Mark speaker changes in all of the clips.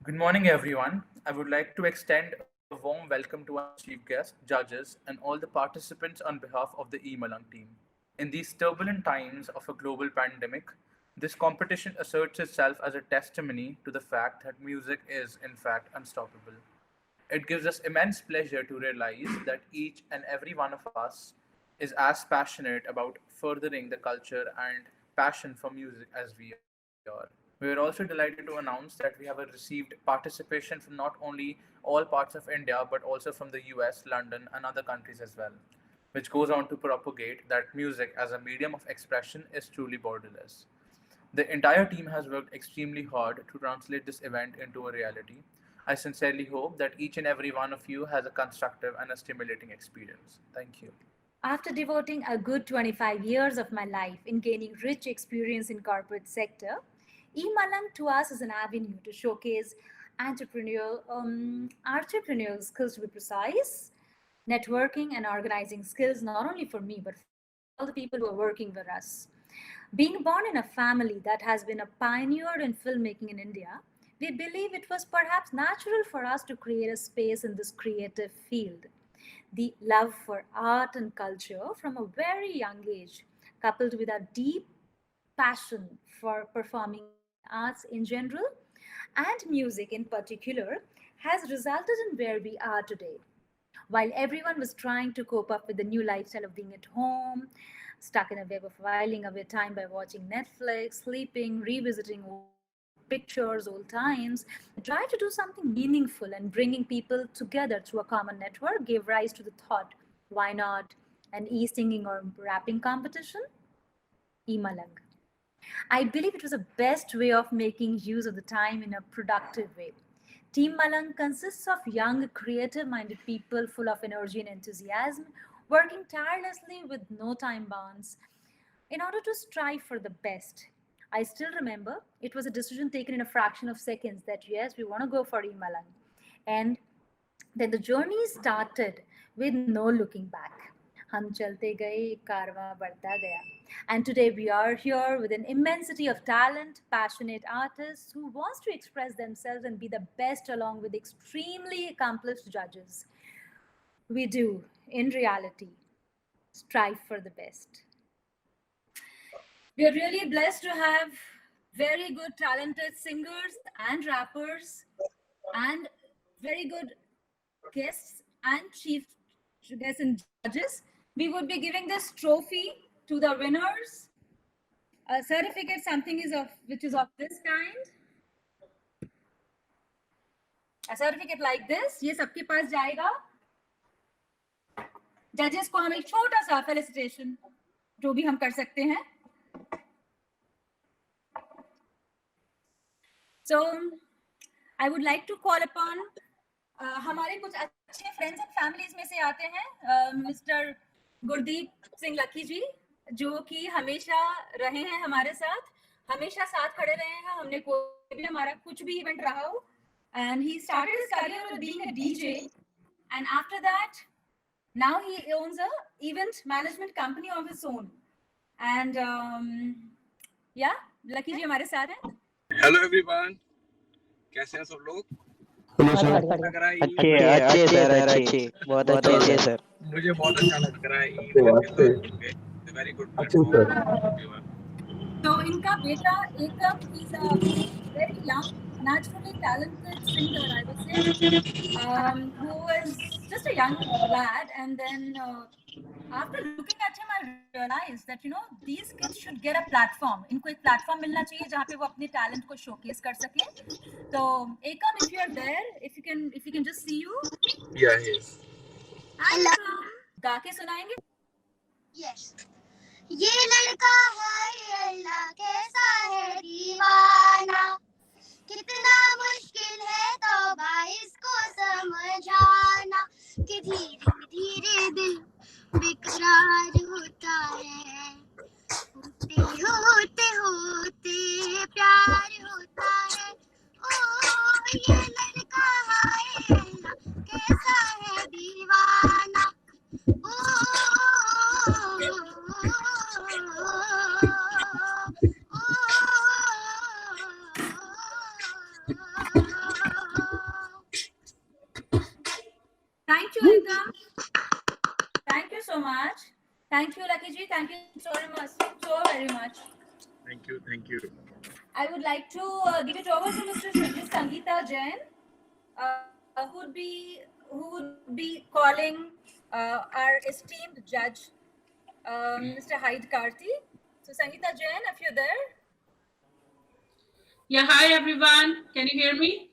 Speaker 1: Good morning, everyone. I would like to extend a warm welcome to our chief guest, judges, and all the participants on behalf of the eMalang team. In these turbulent times of a global pandemic, this competition asserts itself as a testimony to the fact that music is, in fact, unstoppable. It gives us immense pleasure to realize that each and every one of us is as passionate about furthering the culture and passion for music as we are. We are also delighted to announce that we have received participation from not only all parts of India but also from the US, London, and other countries as well, which goes on to propagate that music as a medium of expression is truly borderless. The entire team has worked extremely hard to translate this event into a reality. I sincerely hope that each and every one of you has a constructive and a stimulating experience. Thank you.
Speaker 2: After devoting a good 25 years of my life in gaining rich experience in corporate sector, eMalang to us is an avenue to showcase entrepreneurial skills to be precise, networking and organizing skills not only for me but for all the people who are working with us. Being born in a family that has been a pioneer in filmmaking in India, we believe it was perhaps natural for us to create a space in this creative field. The love for art and culture from a very young age, coupled with a deep passion for performing arts in general and music in particular, has resulted in where we are today. While everyone was trying to cope up with the new lifestyle of being at home, stuck in a web of whiling away time by watching Netflix, sleeping, revisiting old pictures, old times, the drive to do something meaningful and bringing people together through a common network gave rise to the thought, why not an e-singing or rapping competition? E-Malang. I believe it was the best way of making use of the time in a productive way. Team Malang consists of young, creative minded people full of energy and enthusiasm, working tirelessly with no time bounds in order to strive for the best. I still remember it was a decision taken in a fraction of seconds that yes, we want to go for Malang. And then the journey started with no looking back. हम चलते गए कारवां बढ़ता गया. And today we are here with an immensity of talent, passionate artists who wants to express themselves and be the best along with extremely accomplished judges. We do, in reality, strive for the best. We are really blessed to have very good, talented singers and rappers and very good guests and chief guests and judges. We would be giving this trophy to the winners. A certificate, something is of which is of this kind. A certificate like this, ये सबके पास जाएगा. जजेस को हम एक छोटा सा felicitation जो भी हम कर सकते हैं. So I would like to call upon हमारे कुछ अच्छे फ्रेंड्स एंड फैमिलीज में से आते हैं मिस्टर गुरदीप सिंह लकी जी, जो कि हमेशा रहे हैं हमारे साथ, हमेशा साथ खड़े रहे हैं. हमने कोई भी हमारा कुछ भी इवेंट रहा हो, and he started his career with being a DJ, and after that now he owns a event management company of his own. And yeah, Lucky ji हमारे साथ हैं.
Speaker 3: हेलो एवरीवन, कैसे हैं सब लोग?
Speaker 4: अच्छे अच्छे सर, अच्छे, बहुत अच्छे सर.
Speaker 3: मुझे बहुत अच्छा लग रहा है वेरी गुड प्लेटफॉर्म.
Speaker 2: तो इनका बेटा एकम is a very young, naturally talented singer, I would say, who was just a young lad, and then after looking at him, I realized that these kids should get a platform. इनको एक platform मिलना चाहिए जहाँ पे वो अपने talent को showcase कर सके. तो एकम, if you are there, if you can just see you.
Speaker 3: Yeah, yes.
Speaker 2: Hello. गा के सुनाएंगे?
Speaker 5: Yes. ये लड़का है अल्लाह कैसा है दीवाना, कितना मुश्किल है तौबा इसको समझाना, कि धीरे धीरे दिल बेकरार होता है, होते होते प्यार होता है. ओ ये लड़का है अल्लाह कैसा है दीवाना.
Speaker 2: Thank you, Lucky ji. Thank you so much. So very much.
Speaker 3: Thank you. Thank you.
Speaker 2: I would like to give it over to Mr. Sangeeta Jain, who would be calling our esteemed judge, Mr. Hyde Karthi. So, Sangeeta Jain, if you're there.
Speaker 6: Yeah, hi everyone. Can you hear me?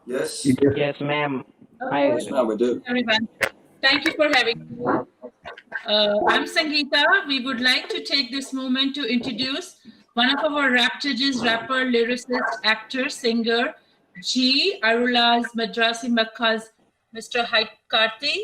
Speaker 7: Yes.
Speaker 4: Yes, ma'am. Hi.
Speaker 7: Yes, ma'am, we do.
Speaker 6: Everyone. Thank you for having me. I'm Sangeeta. We would like to take this moment to introduce one of our rap judges, rapper, lyricist, actor, singer, G. Arula's Madrasi Makkah's Mr. Hyde Karthi.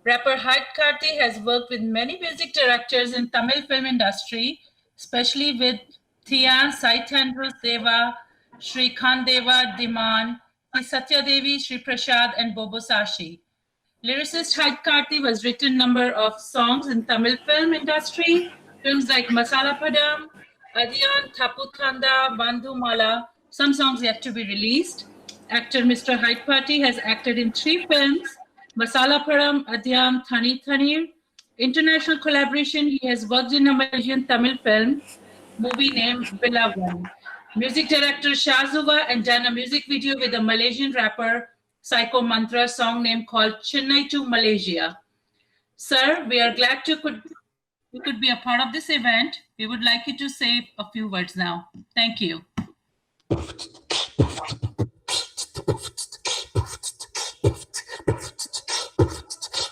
Speaker 6: Rapper Hyde Karthi has worked with many music directors in Tamil film industry, especially with Thian, Saitendra Deva, Sri Khandeva Diman, Satya Devi, Sri Prasad, and Bobo Sashi. Lyricist Hyde Karthi was written number of songs in Tamil film industry, films like Masala Padam, Adiyan, Thaputanda, Bandhu Mala, some songs yet to be released. Actor Mr. Hyde Karthi has acted in 3 films, Masala Padam, Adiyan, Thani Thanir. International collaboration, he has worked in a Malaysian Tamil film, movie named Bilawan. Music director Shahzuba and done a music video with a Malaysian rapper, Psycho Mantra, song name called Chennai to Malaysia. Sir, we are glad you could be a part of this event. We would like you to say a few words now. Thank you.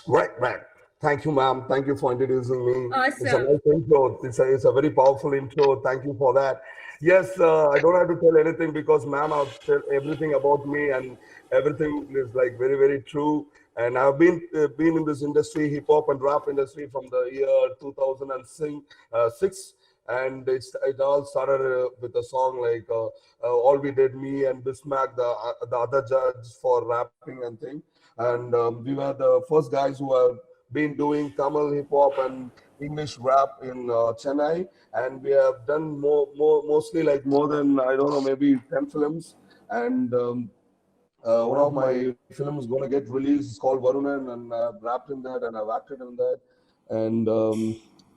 Speaker 8: Right. Thank you, ma'am. Thank you for introducing me.
Speaker 2: Awesome.
Speaker 8: It's a nice intro. It's a very powerful intro. Thank you for that. Yes, I don't have to tell anything because ma'am has said everything about me, and everything is like very, very true. And I've been in this industry, hip hop and rap industry, from the year 2006. And it all started with a song like All We Did, me and Bismack, the other judge for rapping and thing. And we were the first guys who have been doing Tamil hip hop and English rap in Chennai, and we have done mostly like more than, I don't know, maybe 10 films. And one of my films is going to get released. It's called Varunan, and I've rapped in that and I've acted in that. And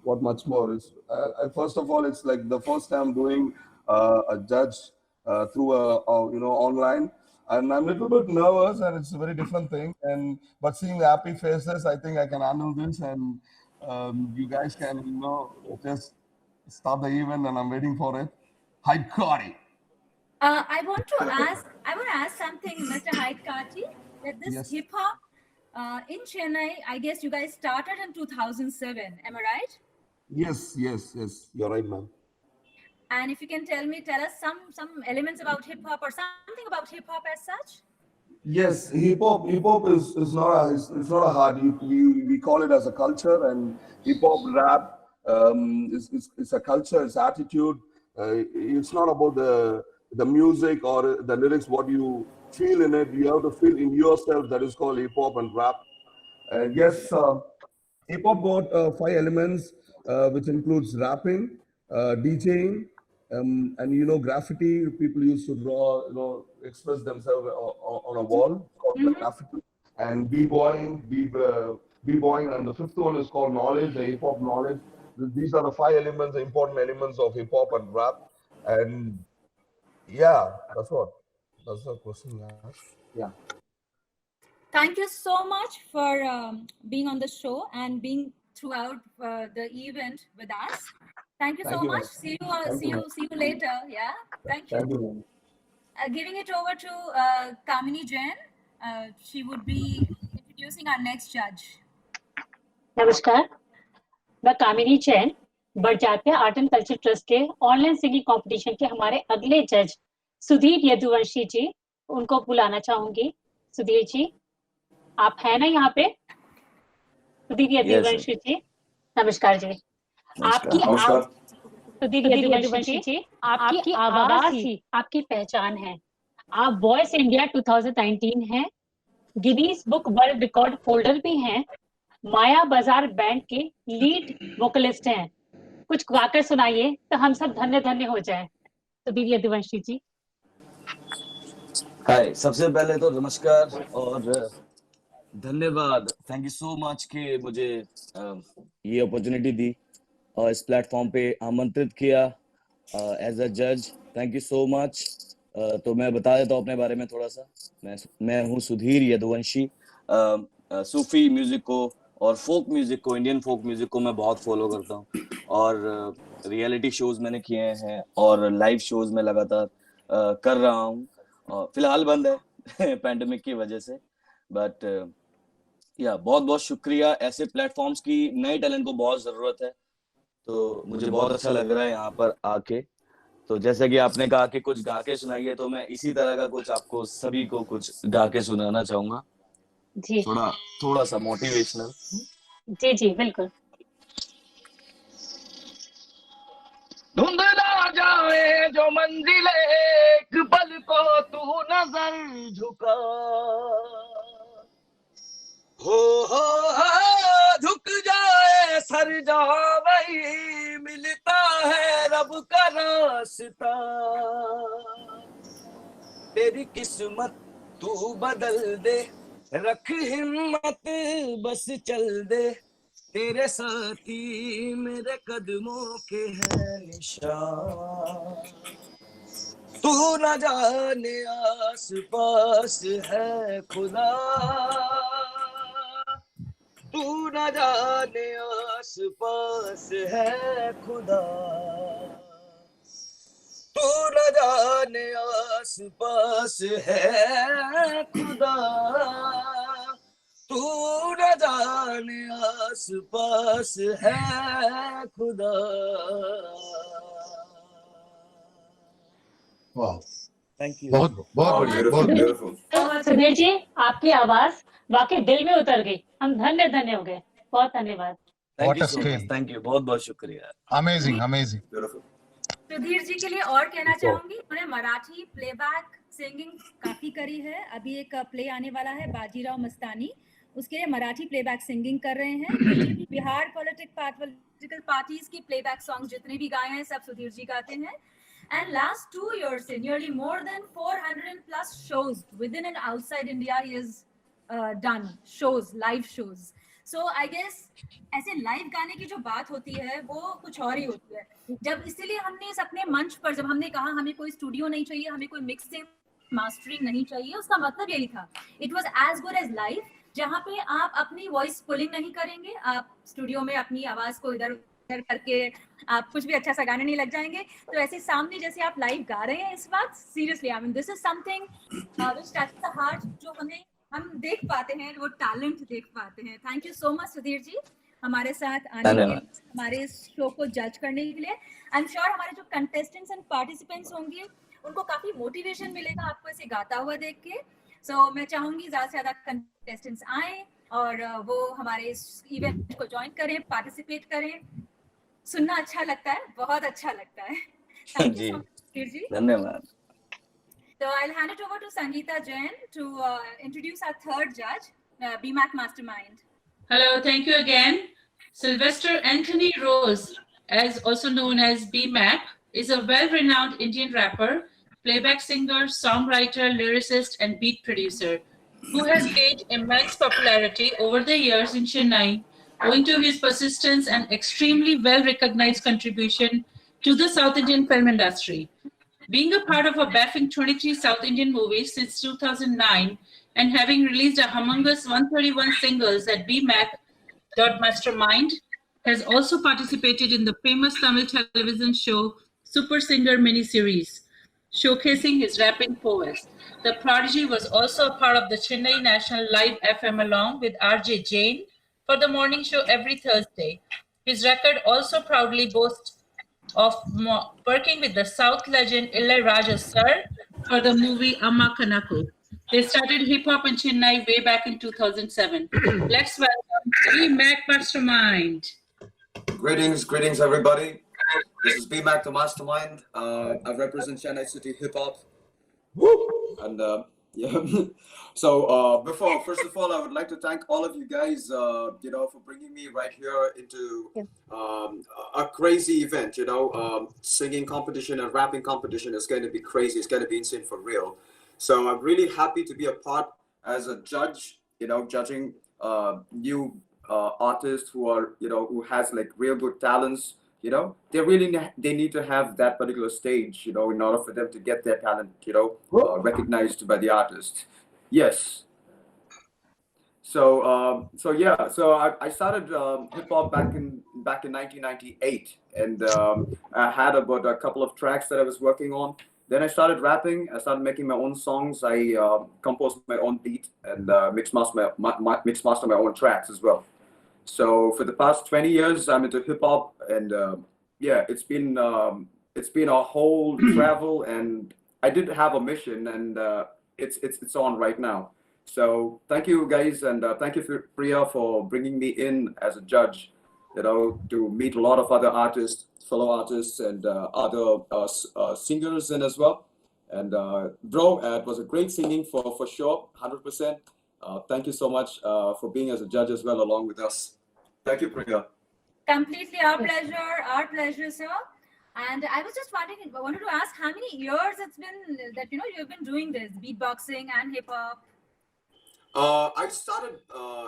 Speaker 8: what much more is, first of all, it's like the first time doing a judge through online. And I'm a little bit nervous, and it's a very different thing. But seeing the happy faces, I think I can handle this, and you guys can, just start the event, and I'm waiting for it. Hyde Karthi.
Speaker 2: I want to ask something, Mr. Hyde Karthi. That this
Speaker 8: Yes.
Speaker 2: hip hop in Chennai, I guess you guys started in 2007. Am I right?
Speaker 8: Yes. You're right, ma'am.
Speaker 2: And if you can tell us some elements about hip hop or something about hip hop as such.
Speaker 8: Yes, hip hop is not a hard. We call it as a culture, and hip hop rap it's a culture, it's attitude. It's not about the music or the lyrics. What you feel in it, you have to feel in yourself. That is called hip hop and rap. And yes, hip hop got 5 elements, which includes rapping, DJing, and graffiti. People used to draw, express themselves on a wall, called graffiti, and b-boying, and the 5th one is called knowledge, the hip hop knowledge. These are the 5 elements, the important elements of hip hop and rap. And yeah, that's the question you asked. Yeah.
Speaker 2: Thank you so much for being on the show and being throughout the event with us. Thank you so much. See you later. Yeah. Thank you.
Speaker 8: Thank you.
Speaker 2: Giving it over to Kamini Jain. She would be introducing our next judge.
Speaker 9: नमस्कार, मैं Kamini Jain Barjatya art and culture trust के online singing competition के हमारे अगले जज सुधीर यदुवंशी जी, उनको बुलाना चाहूंगी। सुधीर जी, आप हैं ना यहाँ पे? सुधीर यदुवंशी जी, नमस्कार जी। सुधीर यदुवंशी जी, आपकी आवाज ही आपकी पहचान है। आप वॉइस इंडिया 2019 हैं, Guinness book world record holder भी हैं, माया बाजार बैंड के लीड वोकलिस्ट हैं। कुछ गाकर सुनाइए तो हम सब धन्य धन्य हो जाएं। सुधीर यदुवंशी जी।
Speaker 7: हाय, सबसे पहले तो नमस्कार और
Speaker 10: धन्यवाद, थैंक यू सो मच कि मुझे ये अपॉर्चुनिटी दी और इस प्लेटफॉर्म पे आमंत्रित किया एज अ जज। Thank you so much. तो मैं बता देता हूँ अपने बारे में थोड़ा सा। मैं हूँ सुधीर यदुवंशी। सूफी म्यूजिक को और फोक म्यूजिक को, इंडियन फोक म्यूजिक को मैं बहुत फॉलो करता हूँ और रियलिटी शोज मैंने किए हैं और लाइव शोज में लगातार कर रहा हूँ। फिलहाल बंद है पैंडेमिक की वजह से, बट या बहुत बहुत शुक्रिया। ऐसे प्लेटफॉर्म्स की नए टैलेंट को बहुत जरूरत है, तो मुझे बहुत अच्छा लग रहा है यहाँ पर आके। तो जैसे कि आपने कहा कि कुछ गा के सुनाइए, तो मैं इसी तरह का कुछ आपको सभी को कुछ गा के सुनाना चाहूंगा,
Speaker 9: जी
Speaker 10: थोड़ा सा मोटिवेशनल।
Speaker 9: जी जी बिल्कुल।
Speaker 10: धुंधला जाए जो मंजिले, एक पल को तू नजर झुका, हो झुक जाए सर जा वही मिलता है रब का रास्ता। तेरी किस्मत तू बदल दे, रख हिम्मत बस चल दे, तेरे साथी मेरे कदमों के हैं निशान। तू न जाने आस पास है खुदा, तू न जाने आस पास है खुदा, तू न जाने आस पास है खुदा, तू न जाने आस पास है खुदा।
Speaker 11: वाह,
Speaker 10: थैंक यू।
Speaker 11: बहुत बहुत बढ़िया, बहुत बढ़िया।
Speaker 9: सुधीर जी, आपकी आवाज वाकई दिल में उतर गई, हम धन्य हो गए। बहुत धन्यवाद।
Speaker 11: What a scale.
Speaker 10: Thank you, बहुत बहुत शुक्रिया।
Speaker 11: Amazing, amazing.
Speaker 2: सुधीर जी के लिए और कहना चाहूंगी, उन्होंने मराठी प्लेबैक सिंगिंग काफी करी है। अभी एक प्ले आने वाला है बाजीराव मस्तानी, उसके लिए मराठी प्लेबैक सिंगिंग कर रहे हैं। बिहार पॉलिटिकल पार्टीज की प्लेबैक सॉन्ग जितने भी गाए हैं सब सुधीर जी गाते हैं। And last 2 years, nearly more than 400 plus shows within and outside India he has done shows, live shows. So I guess ऐसे लाइव गाने की जो बात होती है वो कुछ और ही होती है। जब इसीलिए हमने इस अपने मंच पर जब हमने कहा हमें कोई स्टूडियो नहीं चाहिए, हमें कोई मिक्सिंग मास्टरिंग नहीं चाहिए, उसका मतलब यही था। It was as good as live, जहाँ पे आप अपनी वॉइस पुलिंग नहीं करेंगे, आप स्टूडियो में अपनी आवाज को इधर उधर करके आप कुछ भी अच्छा सा गाने नहीं लग जाएंगे। तो ऐसे सामने जैसे आप लाइव गा रहे हैं इस वक्त, seriously I mean this is something which touches the heart, जो हम देख पाते हैं, वो टैलेंट देख पाते हैं। Thank you so much Sudhir ji हमारे साथ आने के लिए, हमारे इस शो को जज करने के लिए। आई एम श्योर हमारे जो कंटेस्टेंट्स एंड पार्टिसिपेंट्स होंगे उनको काफी मोटिवेशन मिलेगा आपको ऐसे गाता हुआ देख के। सो मैं चाहूंगी ज्यादा से ज्यादा कंटेस्टेंट्स आए और वो हमारे इस इवेंट को ज्वाइन करें, पार्टिसिपेट करें। सुनना अच्छा लगता है, बहुत अच्छा लगता है। थैंक यू सो मच जी, धन्यवाद। So I'll hand it over to Sangeeta Jain to introduce our third judge, BMAC Mastermind.
Speaker 6: Hello, thank you again. Sylvester Anthony Rose, as also known as BMAC, is a well-renowned Indian rapper, playback singer, songwriter, lyricist, and beat producer who has gained immense popularity over the years in Chennai, owing to his persistence and extremely well-recognized contribution to the South Indian film industry. Being a part of a baffling 23 South Indian movies since 2009 and having released a humongous 131 singles at BMAC.Mastermind, has also participated in the famous Tamil television show Super Singer miniseries, showcasing his rapping prowess. The prodigy was also a part of the Chennai National Live FM along with RJ Jain for the morning show every Thursday. His record also proudly boasts of working with the South legend Ilayaraja Sir for the movie Amma Kanaku. They started hip-hop in Chennai way back in 2007. Let's welcome BMAC Mastermind.
Speaker 7: Greetings everybody. This is BMAC the Mastermind. I represent Chennai City Hip-Hop. And so first of all, I would like to thank all of you guys, for bringing me right here into a crazy event. Singing competition and rapping competition is going to be crazy. It's going to be insane for real. So I'm really happy to be a part as a judge judging new artists who are, who has like real good talents. They really they need to have that particular stage, in order for them to get their talent, recognized by the artist. Yes. So yeah, so I started hip hop back in 1998, and I had about a couple of tracks that I was working on. Then I started rapping. I started making my own songs. I composed my own beat and mix master my own tracks as well. So for the past 20 years, I'm into hip hop, and yeah, it's been a whole travel, and I did have a mission, and it's on right now. So thank you guys, and thank you Priya for bringing me in as a judge, to meet a lot of other artists, fellow artists, and other singers in as well. And bro, it was a great singing for sure, 100%. Thank you so much for being as a judge as well along with us. Thank you, Priya.
Speaker 2: Completely our pleasure, sir. And I was just wanted to ask how many years it's been that you've been doing this beatboxing and hip hop.
Speaker 7: I started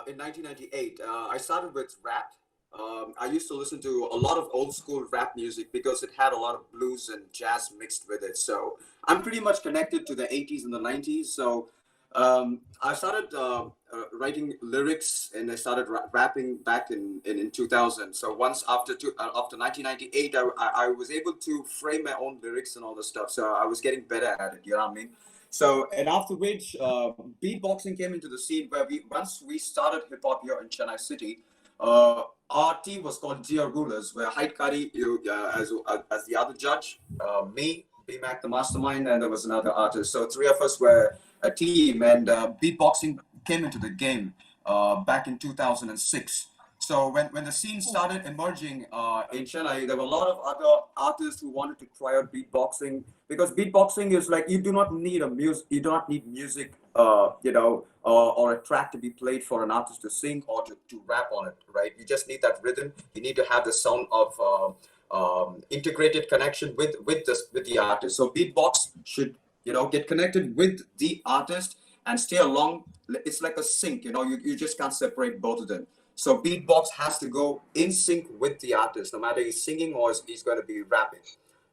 Speaker 7: in 1998. I started with rap. I used to listen to a lot of old school rap music because it had a lot of blues and jazz mixed with it. So I'm pretty much connected to the 80s and the 90s. So I started writing lyrics, and I started rapping back in 2000. So once after 1998, I was able to frame my own lyrics and all this stuff. So I was getting better at it. You know what I mean? So, and after which, beatboxing came into the scene where once we started hip hop here in Chennai City, our team was called Dear Rulers, where Hyde Kari as the other judge, me, B-Mac the mastermind, and there was another artist. So three of us were a team, and beatboxing came into the game back in 2006. So when the scene started emerging in Chennai, there were a lot of other artists who wanted to try out beatboxing, because beatboxing is like, you do not need music, or a track to be played for an artist to sing or to rap on it, right? You just need that rhythm. You need to have the sound of integrated connection with the artist. So beatbox should get connected with the artist and stay along. It's like a sync. You just can't separate both of them. So beatbox has to go in sync with the artist, no matter he's singing or he's going to be rapping,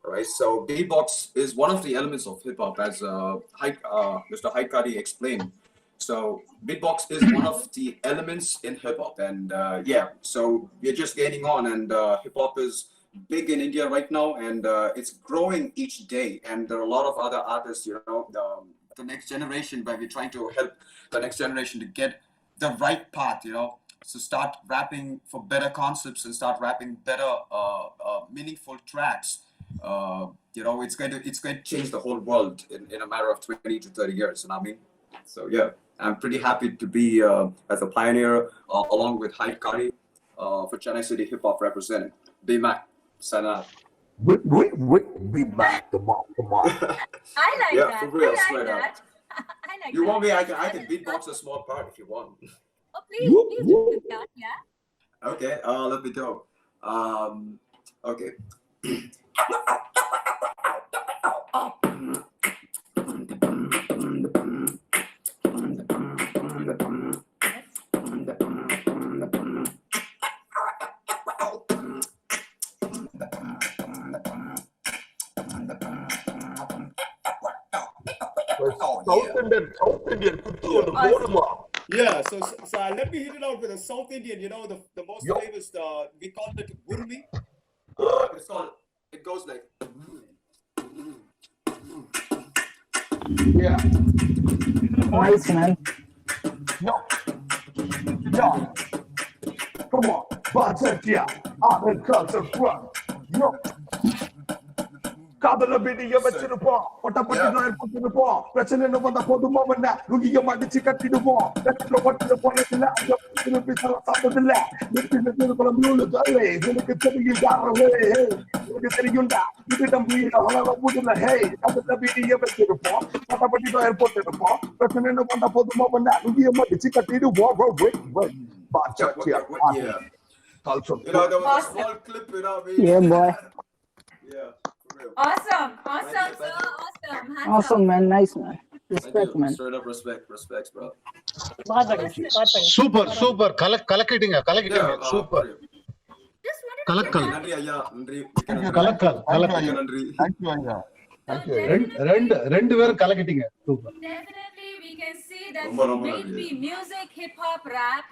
Speaker 7: right? So beatbox is one of the elements of hip hop, as Mr. Hyde Kari explained. So beatbox is one of the elements in hip hop, and yeah, so we're just gaining on, and hip hop is big in India right now, and it's growing each day. And there are a lot of other artists, the next generation, where we're trying to help the next generation to get the right path, So start rapping for better concepts and start rapping better, meaningful tracks. It's going to change the whole world in a matter of 20 to 30 years. You know what I mean? So yeah, I'm pretty happy to be as a pioneer along with Hyde Kari for Chennai City Hip Hop representing. B-Mac, sign out.
Speaker 8: B-Mac, come on.
Speaker 2: I like
Speaker 7: Yeah,
Speaker 2: that.
Speaker 7: for real,
Speaker 2: I like
Speaker 7: straight up.
Speaker 2: that. I like
Speaker 7: You
Speaker 2: that.
Speaker 7: want me? I can beatbox a small part if you want.
Speaker 2: Oh, please do that. Yeah.
Speaker 7: Okay, let me go. Okay.
Speaker 8: South Indian.
Speaker 7: Yeah, so let me hit it out with a South Indian, the most famous, we call it Gurmi. It goes like.
Speaker 8: Yeah.
Speaker 9: Nice, man.
Speaker 8: Yo. Come on. Bajatia. I'm in culture front. Yo. காதல பிடிய வச்சிருப்போம் பட்டப்பட்டு போட்டுருப்போம் பிரச்சனை வந்த போதுமா வந்தா ருகிய மடிச்சு கட்டிடுவோம் கட்டில பட்டு போனதில்ல திருப்பி சாப்பிட்டதில்ல நிறுத்தி குழம்பு தலை எனக்கு தெரியும் யாரவே எனக்கு தெரியும்டா இதுடம் வீட வளர போதுல ஹே காதல பிடிய வச்சிருப்போம் பட்டப்பட்டு போட்டுருப்போம் பிரச்சனை வந்த போதுமா வந்தா ருகிய மடிச்சு கட்டிடுவோம் பாச்சாச்சியா culture.
Speaker 7: There was a small clip,
Speaker 9: Yeah, boy.
Speaker 7: Yeah.
Speaker 2: Awesome, sir. Awesome.
Speaker 9: Awesome, man. Nice, man. Respect, man.
Speaker 7: Straight up respect, bro.
Speaker 9: बहुत बढ़िया, बहुत बढ़िया.
Speaker 11: Super. Collecting.
Speaker 7: Yeah,
Speaker 11: Super.
Speaker 2: Just wanted to
Speaker 11: Collect.
Speaker 7: நன்றி ஐயா, நன்றி, மிக்க நன்றி.
Speaker 11: Collect.
Speaker 7: மிக்க நன்றி.
Speaker 11: Thank you, ஐயா. Thank you.
Speaker 2: definitely-
Speaker 11: ரெண்டு பேரும் கலக்கிட்டீங்க. Super.
Speaker 2: Definitely, we can see that
Speaker 7: ரொம்ப
Speaker 2: may it be music, hip hop, rap,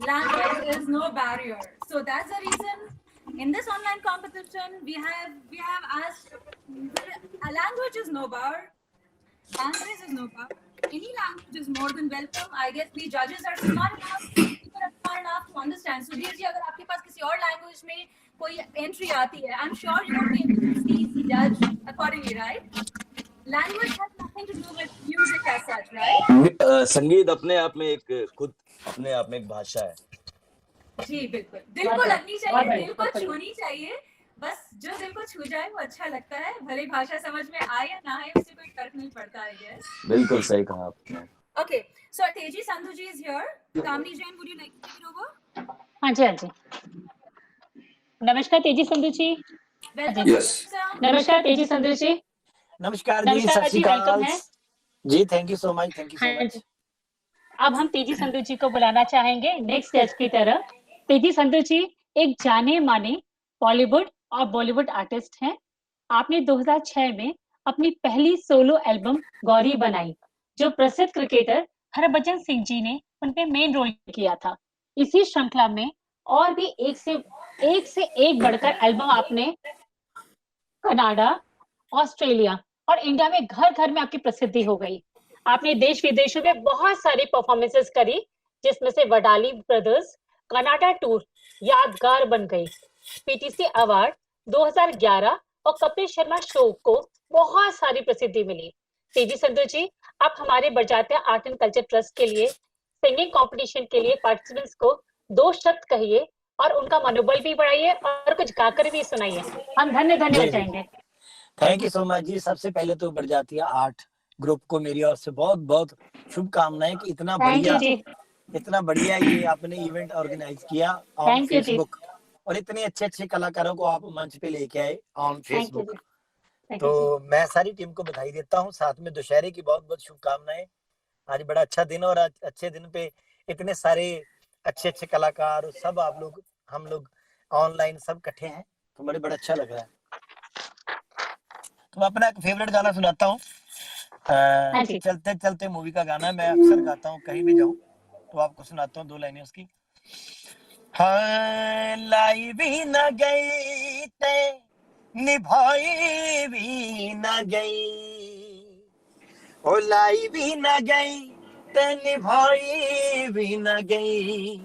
Speaker 2: language is no barrier. So that's the reason in this online competition we have asked, language is no bar, language is no bar. Any language is more than welcome. I guess the judges are smart enough, people are smart enough to understand. Sudhir ji, अगर आपके पास किसी और language में कोई entry आती है, I'm sure you will be able to judge accordingly, right? Language has nothing to do with music as such, right?
Speaker 10: संगीत अपने आप में एक भाषा है.
Speaker 2: जी बिल्कुल, दिल को लगनी चाहिए, दिल को छूनी चाहिए. बस जो दिल को छू जाए वो अच्छा लगता है, भले भाषा समझ में आए या ना आए उससे कोई फर्क नहीं पड़ता है.
Speaker 10: बिल्कुल सही कहा आपने.
Speaker 2: Okay, so Teji Sandhu ji is here. Kamini Jain, would you like to take it over?
Speaker 9: हाँ जी. नमस्कार तेजी संधू जी.
Speaker 2: Welcome.
Speaker 7: Yes.
Speaker 9: नमस्कार तेजी संधू जी.
Speaker 12: नमस्कार जी, सत श्री अकाल जी. Thank you so much.
Speaker 9: हाँ जी. अब हम तेजी संधू जी को बुलाना चाहेंगे नेक्स्ट जज की तरह. तेजी संधू जी एक जाने माने बॉलीवुड और बॉलीवुड आर्टिस्ट हैं. आपने 2006 में अपनी पहली सोलो एल्बम गौरी बनाई, जो प्रसिद्ध क्रिकेटर हरभजन सिंह जी ने उनपे मेन रोल किया था. इसी श्रृंखला में और भी एक से एक बढ़कर एल्बम आपने कनाडा, ऑस्ट्रेलिया और इंडिया में घर घर में आपकी प्रसिद्धि हो गई. आपने देश विदेशों में बहुत सारी परफॉर्मेंसेस करी, जिसमें से वडाली ब्रदर्स, कनाडा टूर यादगार बन गई. पीटीसी अवार्ड 2011 और कपिल शर्मा शो को बहुत सारी प्रसिद्धि मिली. तेजी संधू जी, आप हमारे बरजात्या आर्ट एंड कल्चर ट्रस्ट के लिए सिंगिंग कंपटीशन के लिए पार्टिसिपेंट्स को 2 शब्द कहिए और उनका मनोबल भी बढ़ाइए और कुछ गाकर भी सुनाइए. हम धन्य हो जाएंगे.
Speaker 12: थैंक यू सो मच जी. सबसे पहले तो बरजातिया आर्ट ग्रुप को मेरी ओर से बहुत बहुत शुभकामनाएं कि इतना बढ़िया ये आपने इवेंट ऑर्गेनाइज किया ऑन फेसबुक और इतने अच्छे कलाकारों को आप मंच पे लेके आए ऑन फेसबुक. तो मैं सारी टीम को बधाई देता हूँ. साथ में दशहरे की बहुत बहुत शुभकामनाएं. आज बड़ा अच्छा दिन और आज अच्छे दिन पे इतने सारे अच्छे कलाकार सब आप लोग हम लोग ऑनलाइन सब इकट्ठे हैं, तो बड़ा अच्छा लग रहा है. तो मैं अपना एक फेवरेट गाना सुनाता हूँ. चलते चलते मूवी का गाना मैं अक्सर गाता हूँ कहीं भी जाऊँ, तो आपको सुनाता हूँ 2 लाइनें उसकी. हाँ, लाई भी न गई ते निभाई भी न गई, ओ लाई भी न गई ते निभाई भी न गई,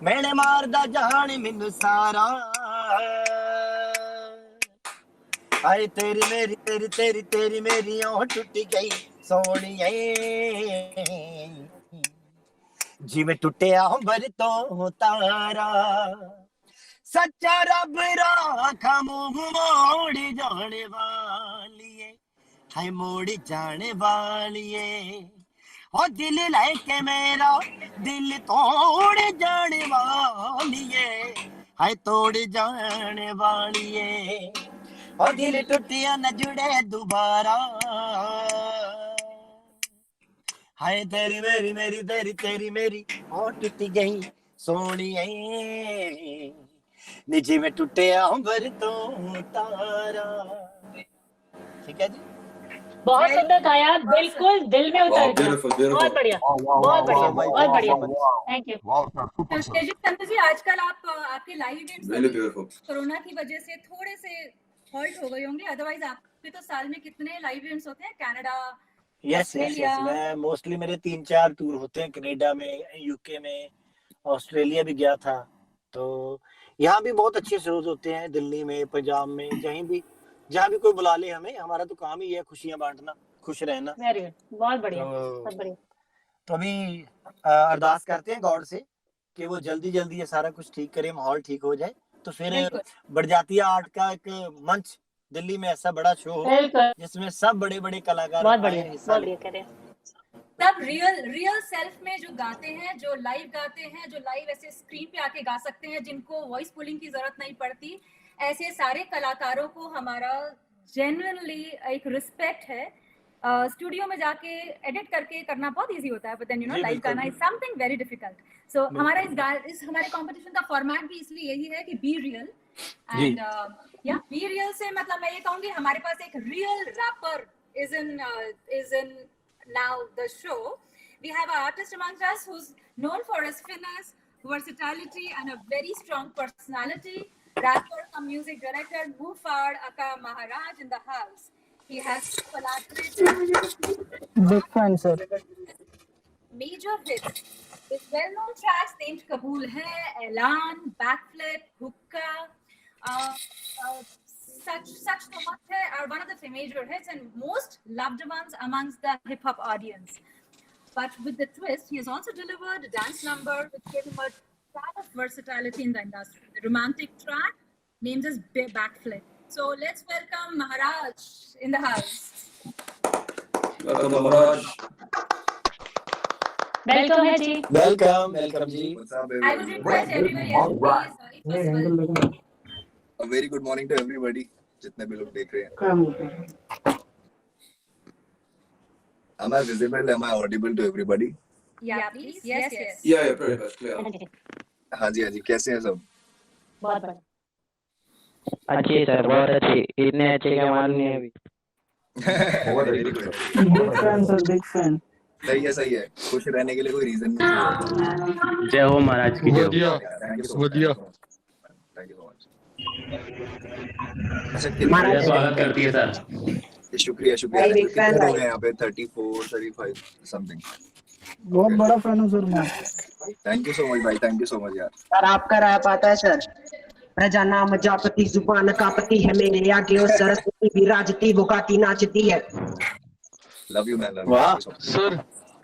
Speaker 12: मैंने मारदा जान मैनू सारा, आए तेरी मेरी तेरी तेरी तेरी मेरी ओह टूटी गई सोनिए, जिवें टुटिया अंबर तो तारा, सच्चा रब राखा मुंह मोड़ जाने वालिए, हाय मोड़ जाने वालिए, ओ दिल लेके मेरा दिल तोड़ जाने वालिए, हाय तोड़ जाने वालिए, और दिल टूटिया न जुड़े दोबारा, हाय तेरी मेरी मेरी तेरी तेरी मेरी और टूटी गई सोनिए, नीचे में टूटे अंबर तो तारा. ठीक है जी.
Speaker 9: बहुत सुंदर गाया, बिल्कुल दिल में उतर गया. बहुत बढ़िया, बहुत बढ़िया, बहुत बढ़िया. Thank you.
Speaker 2: तेजी संधू जी, आजकल आपके लाइव इवेंट्स कोरोना की वजह से थोड़े से हॉल्ट हो गए होंगे, अदरवाइज आपके तो साल में कितने लाइव इवेंट्स होते हैं? कनाडा,
Speaker 12: यस मैं मोस्टली मेरे 3-4 टूर होते हैं कनाडा में, यूके में, ऑस्ट्रेलिया भी गया था. तो यहाँ भी बहुत अच्छे शोज होते हैं, दिल्ली में, पंजाब में, जहाँ भी कोई बुला ले हमें. हमारा तो काम ही है खुशियां बांटना, खुश रहना.
Speaker 9: वेरी गुड, बहुत बढ़िया, बहुत बढ़िया.
Speaker 12: तो अभी अरदास करते हैं गॉड से कि वो जल्दी ये सारा कुछ ठीक करे, माहौल ठीक हो जाए, तो फिर बरजातिया आर्ट का एक मंच दिल्ली में ऐसा बड़ा शो हो जिसमें सब बड़े कलाकार
Speaker 9: बहुत बढ़िया करें.
Speaker 2: तब रियल सेल्फ में जो गाते हैं, जो लाइव गाते हैं, जो लाइव ऐसे स्क्रीन पे आके गा सकते हैं, जिनको वॉइस पुलिंग की जरूरत नहीं पड़ती, ऐसे सारे कलाकारों को हमारा जेन्युइनली एक रिस्पेक्ट है स्टूडियो में जाके एडिट करके करना बहुत इजी होता है, बट देन यू नो
Speaker 12: जी,
Speaker 2: लाइव
Speaker 12: बिल्कुल,
Speaker 2: गाना इज
Speaker 12: बिल्कुल।
Speaker 2: Something very difficult. सो हमारा इस हमारे कंपटीशन का फॉर्मेट भी इसलिए यही है कि बी रियल.
Speaker 12: जी।
Speaker 2: एंड या बी रियल से मतलब मैं ये कहूंगी हमारे पास एक real rapper is in now the show. We have an artist amongst us who's known for his finesse, versatility, and a very strong personality. Rapper and music director Mufad Aka Maharaj in the house. He has collaborated
Speaker 13: Big fan, sir.
Speaker 2: major hits with well-known tracks named Kabool Hai, Elan, Backflip, Hookah. Such so much hai are one of the major hits and most loved ones amongst the hip hop audience. But with the twist, he has also delivered a dance number which gave him a lot of versatility in the industry. The romantic track named as Backflip. So let's welcome Maharaj in the house.
Speaker 7: Welcome, Maharaj.
Speaker 9: Welcome है जी.
Speaker 12: Welcome जी.
Speaker 7: What's up,
Speaker 2: I would request everybody else please, if possible.
Speaker 7: A very good morning to everybody. जितने भी लोग देख रहे हैं. Am I visible? Am I audible to everybody?
Speaker 2: Yeah, please. Yes.
Speaker 7: Yeah, very much clear. हाँ जी, कैसे हैं सब?
Speaker 9: बहुत बढ़िया.
Speaker 4: अच्छी सर, बहुत अच्छी. इतने अच्छे क्या मालूम नहीं अभी.
Speaker 7: Very good.
Speaker 13: Big fan, sir. Big fan.
Speaker 7: सही है. खुश रहने के लिए कोई रीजन नहीं.
Speaker 4: जय हो महाराज की जय हो.
Speaker 7: Thank you so much. Thank you so much. अच्छा,
Speaker 4: मेरा स्वागत करती है सर.
Speaker 7: शुक्रिया. कितने लोग हैं यहाँ पे? 34, 35 समथिंग.
Speaker 13: बहुत बड़ा fan हूँ सर मैं.
Speaker 7: थैंक यू सो मच भाई. थैंक यू सो मच यार.
Speaker 14: सर आपका रैप आता है सर. प्रजा नाम जापति जुबान कापती है मेरे आगे और सरस्वती विराजती वो गाती नाचती है.
Speaker 7: Love you man.
Speaker 12: वाह
Speaker 11: सर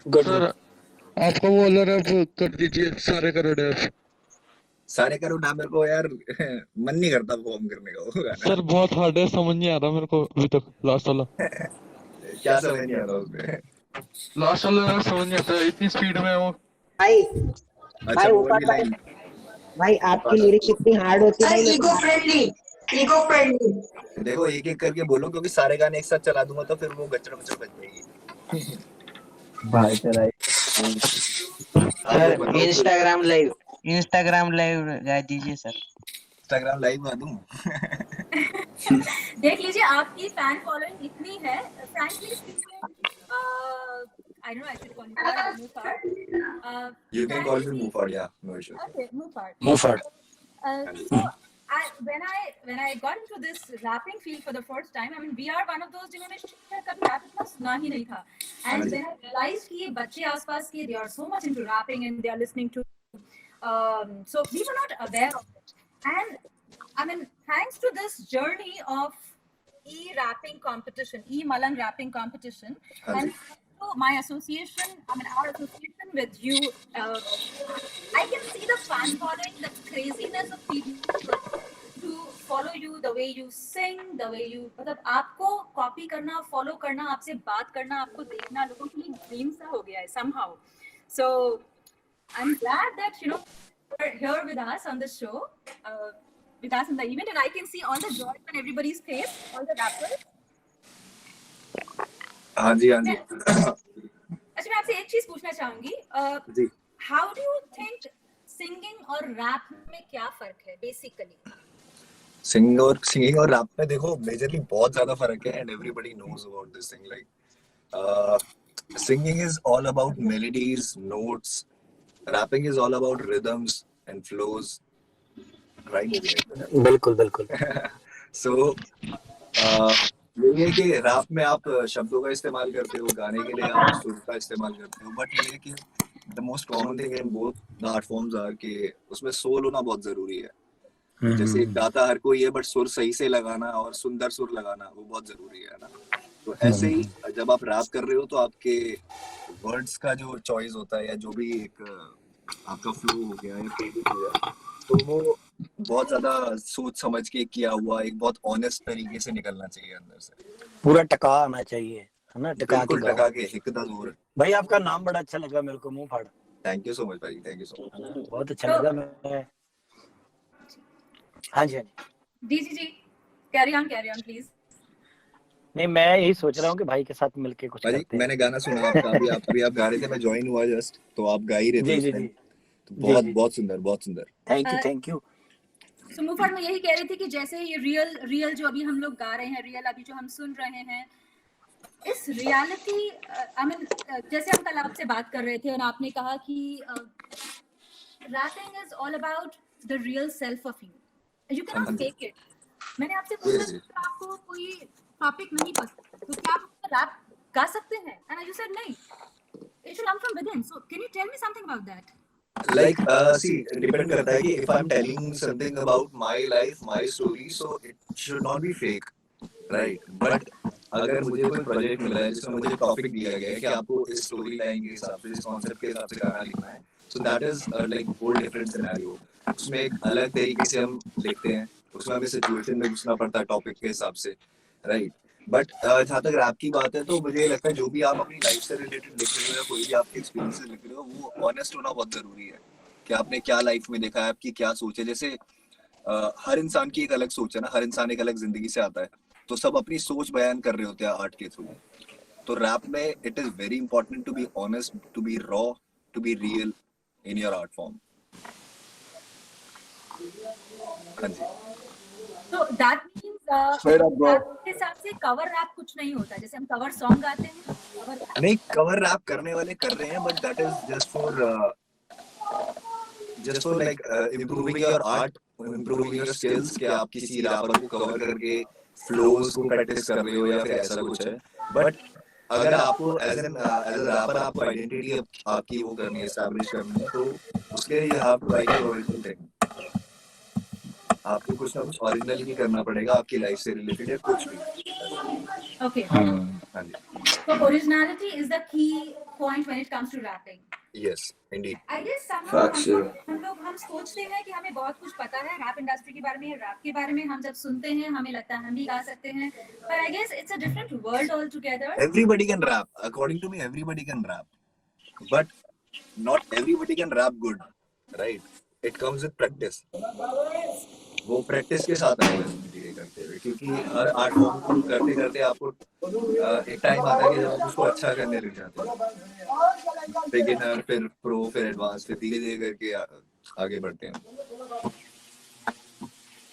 Speaker 12: गुड.
Speaker 11: सर आपका वो वाला रैप कर दीजिए. सारे करो रैप.
Speaker 7: सारे करो ना. मेरे को यार मन नहीं करता परफॉर्म करने का वो गाना.
Speaker 11: सर बहुत हार्ड है, समझ नहीं आ रहा मेरे को अभी तक. लास्ट वाला
Speaker 7: क्या समझ नहीं आ रहा उसमें.
Speaker 11: समझ नहीं आता, इतनी स्पीड में वो.
Speaker 14: भाई
Speaker 7: अच्छा
Speaker 14: वो
Speaker 7: वो वाली लाइन.
Speaker 14: भाई आपकी लिरिक्स इतनी हार्ड होती है.
Speaker 5: Ego friendly.
Speaker 7: देखो एक एक करके बोलो क्योंकि सारे गाने एक साथ चला दूंगा तो फिर वो गचड़ बच जाएगी.
Speaker 4: भाई सर
Speaker 13: इंस्टाग्राम लाइव गा दीजिए सर.
Speaker 7: इंस्टाग्राम लाइव में दूं.
Speaker 2: देख लीजिए आपकी फैन फॉलोइंग इतनी है. Frankly speaking, I don't know. I should call you Mufad.
Speaker 7: You can call me Mufad. Yeah, no issue.
Speaker 2: Okay, Mufad.
Speaker 12: Mufad.
Speaker 2: So when I got into this rapping field for the first time, I mean, we are one of those जिन्होंने कभी rap इतना सुना ही नहीं था. And when I realized कि ये बच्चे आसपास के they are so much into rapping and they are listening to, so we were not aware of it. And I mean, thanks to this journey of e-rapping competition, e-Malang rapping competition, and to my association, I mean, our association with you, I can see the fan following, the craziness of people to follow you, the way you sing, the way you, मतलब आपको copy करना, follow करना, आपसे बात करना, आपको देखना, लोगों के लिए dream सा हो गया है somehow. So I'm glad that you know you're here with us on the show, with us in the event, and I can see all the joy on everybody's face, all the rappers.
Speaker 7: हाँ जी.
Speaker 2: अच्छा मैं आपसे एक चीज पूछना चाहूंगी.
Speaker 7: जी.
Speaker 2: How do you think singing और rap में क्या फर्क है basically?
Speaker 7: सिंगिंग और रैप में देखो मेजरली बहुत ज्यादा फर्क है and everybody knows about this thing. Like singing is all about melodies, notes. Rapping is all about rhythms and flows. Right.
Speaker 12: बिल्कुल.
Speaker 7: सो ये है कि रैप में आप शब्दों का इस्तेमाल करते हो, गाने के लिए आप सुर का इस्तेमाल करते हो. बट ये है कि the most common thing in both the art forms are कि उसमें सोल होना बहुत जरूरी है. जैसे गाता हर कोई है बट सुर सही से लगाना और सुंदर सुर लगाना वो बहुत जरूरी है ना. तो ऐसे ही जब आप रैप कर रहे हो तो आपके वर्ड्स का जो चॉइस होता है या जो भी एक आपका फ्लो हो गया या क्रिएटिव हो गया तो वो बहुत ज्यादा सोच समझ के किया हुआ एक बहुत ऑनेस्ट तरीके से निकलना चाहिए अंदर से.
Speaker 12: पूरा टका आना चाहिए है ना. टका
Speaker 7: के हिकदा जोर.
Speaker 12: भाई आपका नाम बड़ा अच्छा लगा मेरे को, Muhfaad.
Speaker 7: Thank you so much भाई. Thank you so much.
Speaker 12: बहुत अच्छा लगा. मैं हाँ जी
Speaker 2: जी कैरी ऑन प्लीज.
Speaker 12: नहीं, मैं यही सोच रहा हूँ कि भाई के साथ मिलके कुछ
Speaker 15: भाई
Speaker 12: करते हैं।
Speaker 15: मैंने गाना सुना आपका, अभी आप गा रहे थे, मैं ज्वाइन हुआ जस्ट, तो आप गा ही रहे थे
Speaker 12: जी
Speaker 15: उस
Speaker 12: जी
Speaker 15: टाइम,
Speaker 12: जी
Speaker 15: तो
Speaker 12: जी
Speaker 15: बहुत
Speaker 12: जी
Speaker 15: बहुत सुंदर, बहुत सुंदर।
Speaker 12: Thank you.
Speaker 2: सो मुफर मैं यही कह रही थी कि जैसे ये रियल जो अभी हम लोग गा रहे हैं, रियल अभी जो हम सुन रहे हैं, इस रियलिटी आई मीन जैसे हम कल आपसे बात कर रहे थे और आपने कहा कि rapping is all about the real self of you can not fake it. मैंने आपसे पूछा कि आपको कोई टॉपिक नहीं पसंद तो क्या आप रैप गा सकते हैं, एंड यू सेड नहीं, it should come from within. So can you tell me something about that?
Speaker 15: Like, see, depend करता है कि if I'm telling something about my life, my story, so it should not be fake, right? But अगर मुझे कोई project मिला है जिसमें मुझे टॉपिक दिया गया है कि आपको इस स्टोरी लाइन के हिसाब से, इस कॉन्सेप्ट के हिसाब से गाना लिखना है, so that is like whole different scenario. उसमें एक अलग तरीके से हम लिखते हैं, उसमें हमें सिचुएशन में घुसना पड़ता है टॉपिक के हिसाब से, राइट? बट जहाँ तक रैप की बात है तो मुझे लगता है जो भी आप अपनी लाइफ से रिलेटेड लिख रहे हो या कोई भी आपके एक्सपीरियंस से लिख रहे हो, वो ऑनेस्ट होना बहुत जरूरी है कि आपने क्या लाइफ में देखा है, आपकी क्या सोच है। जैसे हर इंसान की एक अलग सोच है ना, हर इंसान एक अलग जिंदगी से आता है, तो सब अपनी सोच बयान कर रहे होते हैं आर्ट के थ्रू। तो रैप में it is very important to be honest, to be raw, to be real in your art form. हाँ जी।
Speaker 2: So that means आपके हिसाब से कवर रैप कुछ नहीं होता, जैसे हम कवर सॉन्ग गाते हैं, cover
Speaker 15: नहीं, कवर रैप करने वाले कर रहे हैं, but that is just for like improving your art, improving your skills, कि आप किसी रैपर को कवर करके फ्लोज को प्रैक्टिस कर रहे हो या फिर ऐसा कुछ है। बट अगर आपको एज अ रैपर आपको आइडेंटिटी आपकी वो करनी है, एस्टैब्लिश करनी है, तो उसके लिए you have to write your original thing. आपको कुछ ना कुछ ओरिजिनल ही करना पड़ेगा आपकी लाइफ से रिलेटेड है कुछ भी।
Speaker 2: Okay.
Speaker 15: हाँ जी।
Speaker 2: So originality is the key point when it comes to rapping.
Speaker 15: Yes, indeed.
Speaker 2: I guess हम सोचते हैं कि हमें बहुत कुछ पता है रैप इंडस्ट्री के बारे में, रैप के बारे में। हम जब सुनते हैं हमें लगता है हम भी गा सकते हैं, but I guess it's a different world altogether.
Speaker 15: Everybody can rap. According to me, everybody can rap, but not everybody can rap good, right? It comes with practice. वो प्रैक्टिस के साथ आएगा जिंदगी करते हुए, क्योंकि हर आर्ट फॉर्म को करते करते आपको एक टाइम आता है कि जब आप उसको अच्छा करने लग जाते हैं। बिगिनर, फिर प्रो, फिर एडवांस, फिर धीरे धीरे करके आगे बढ़ते हैं।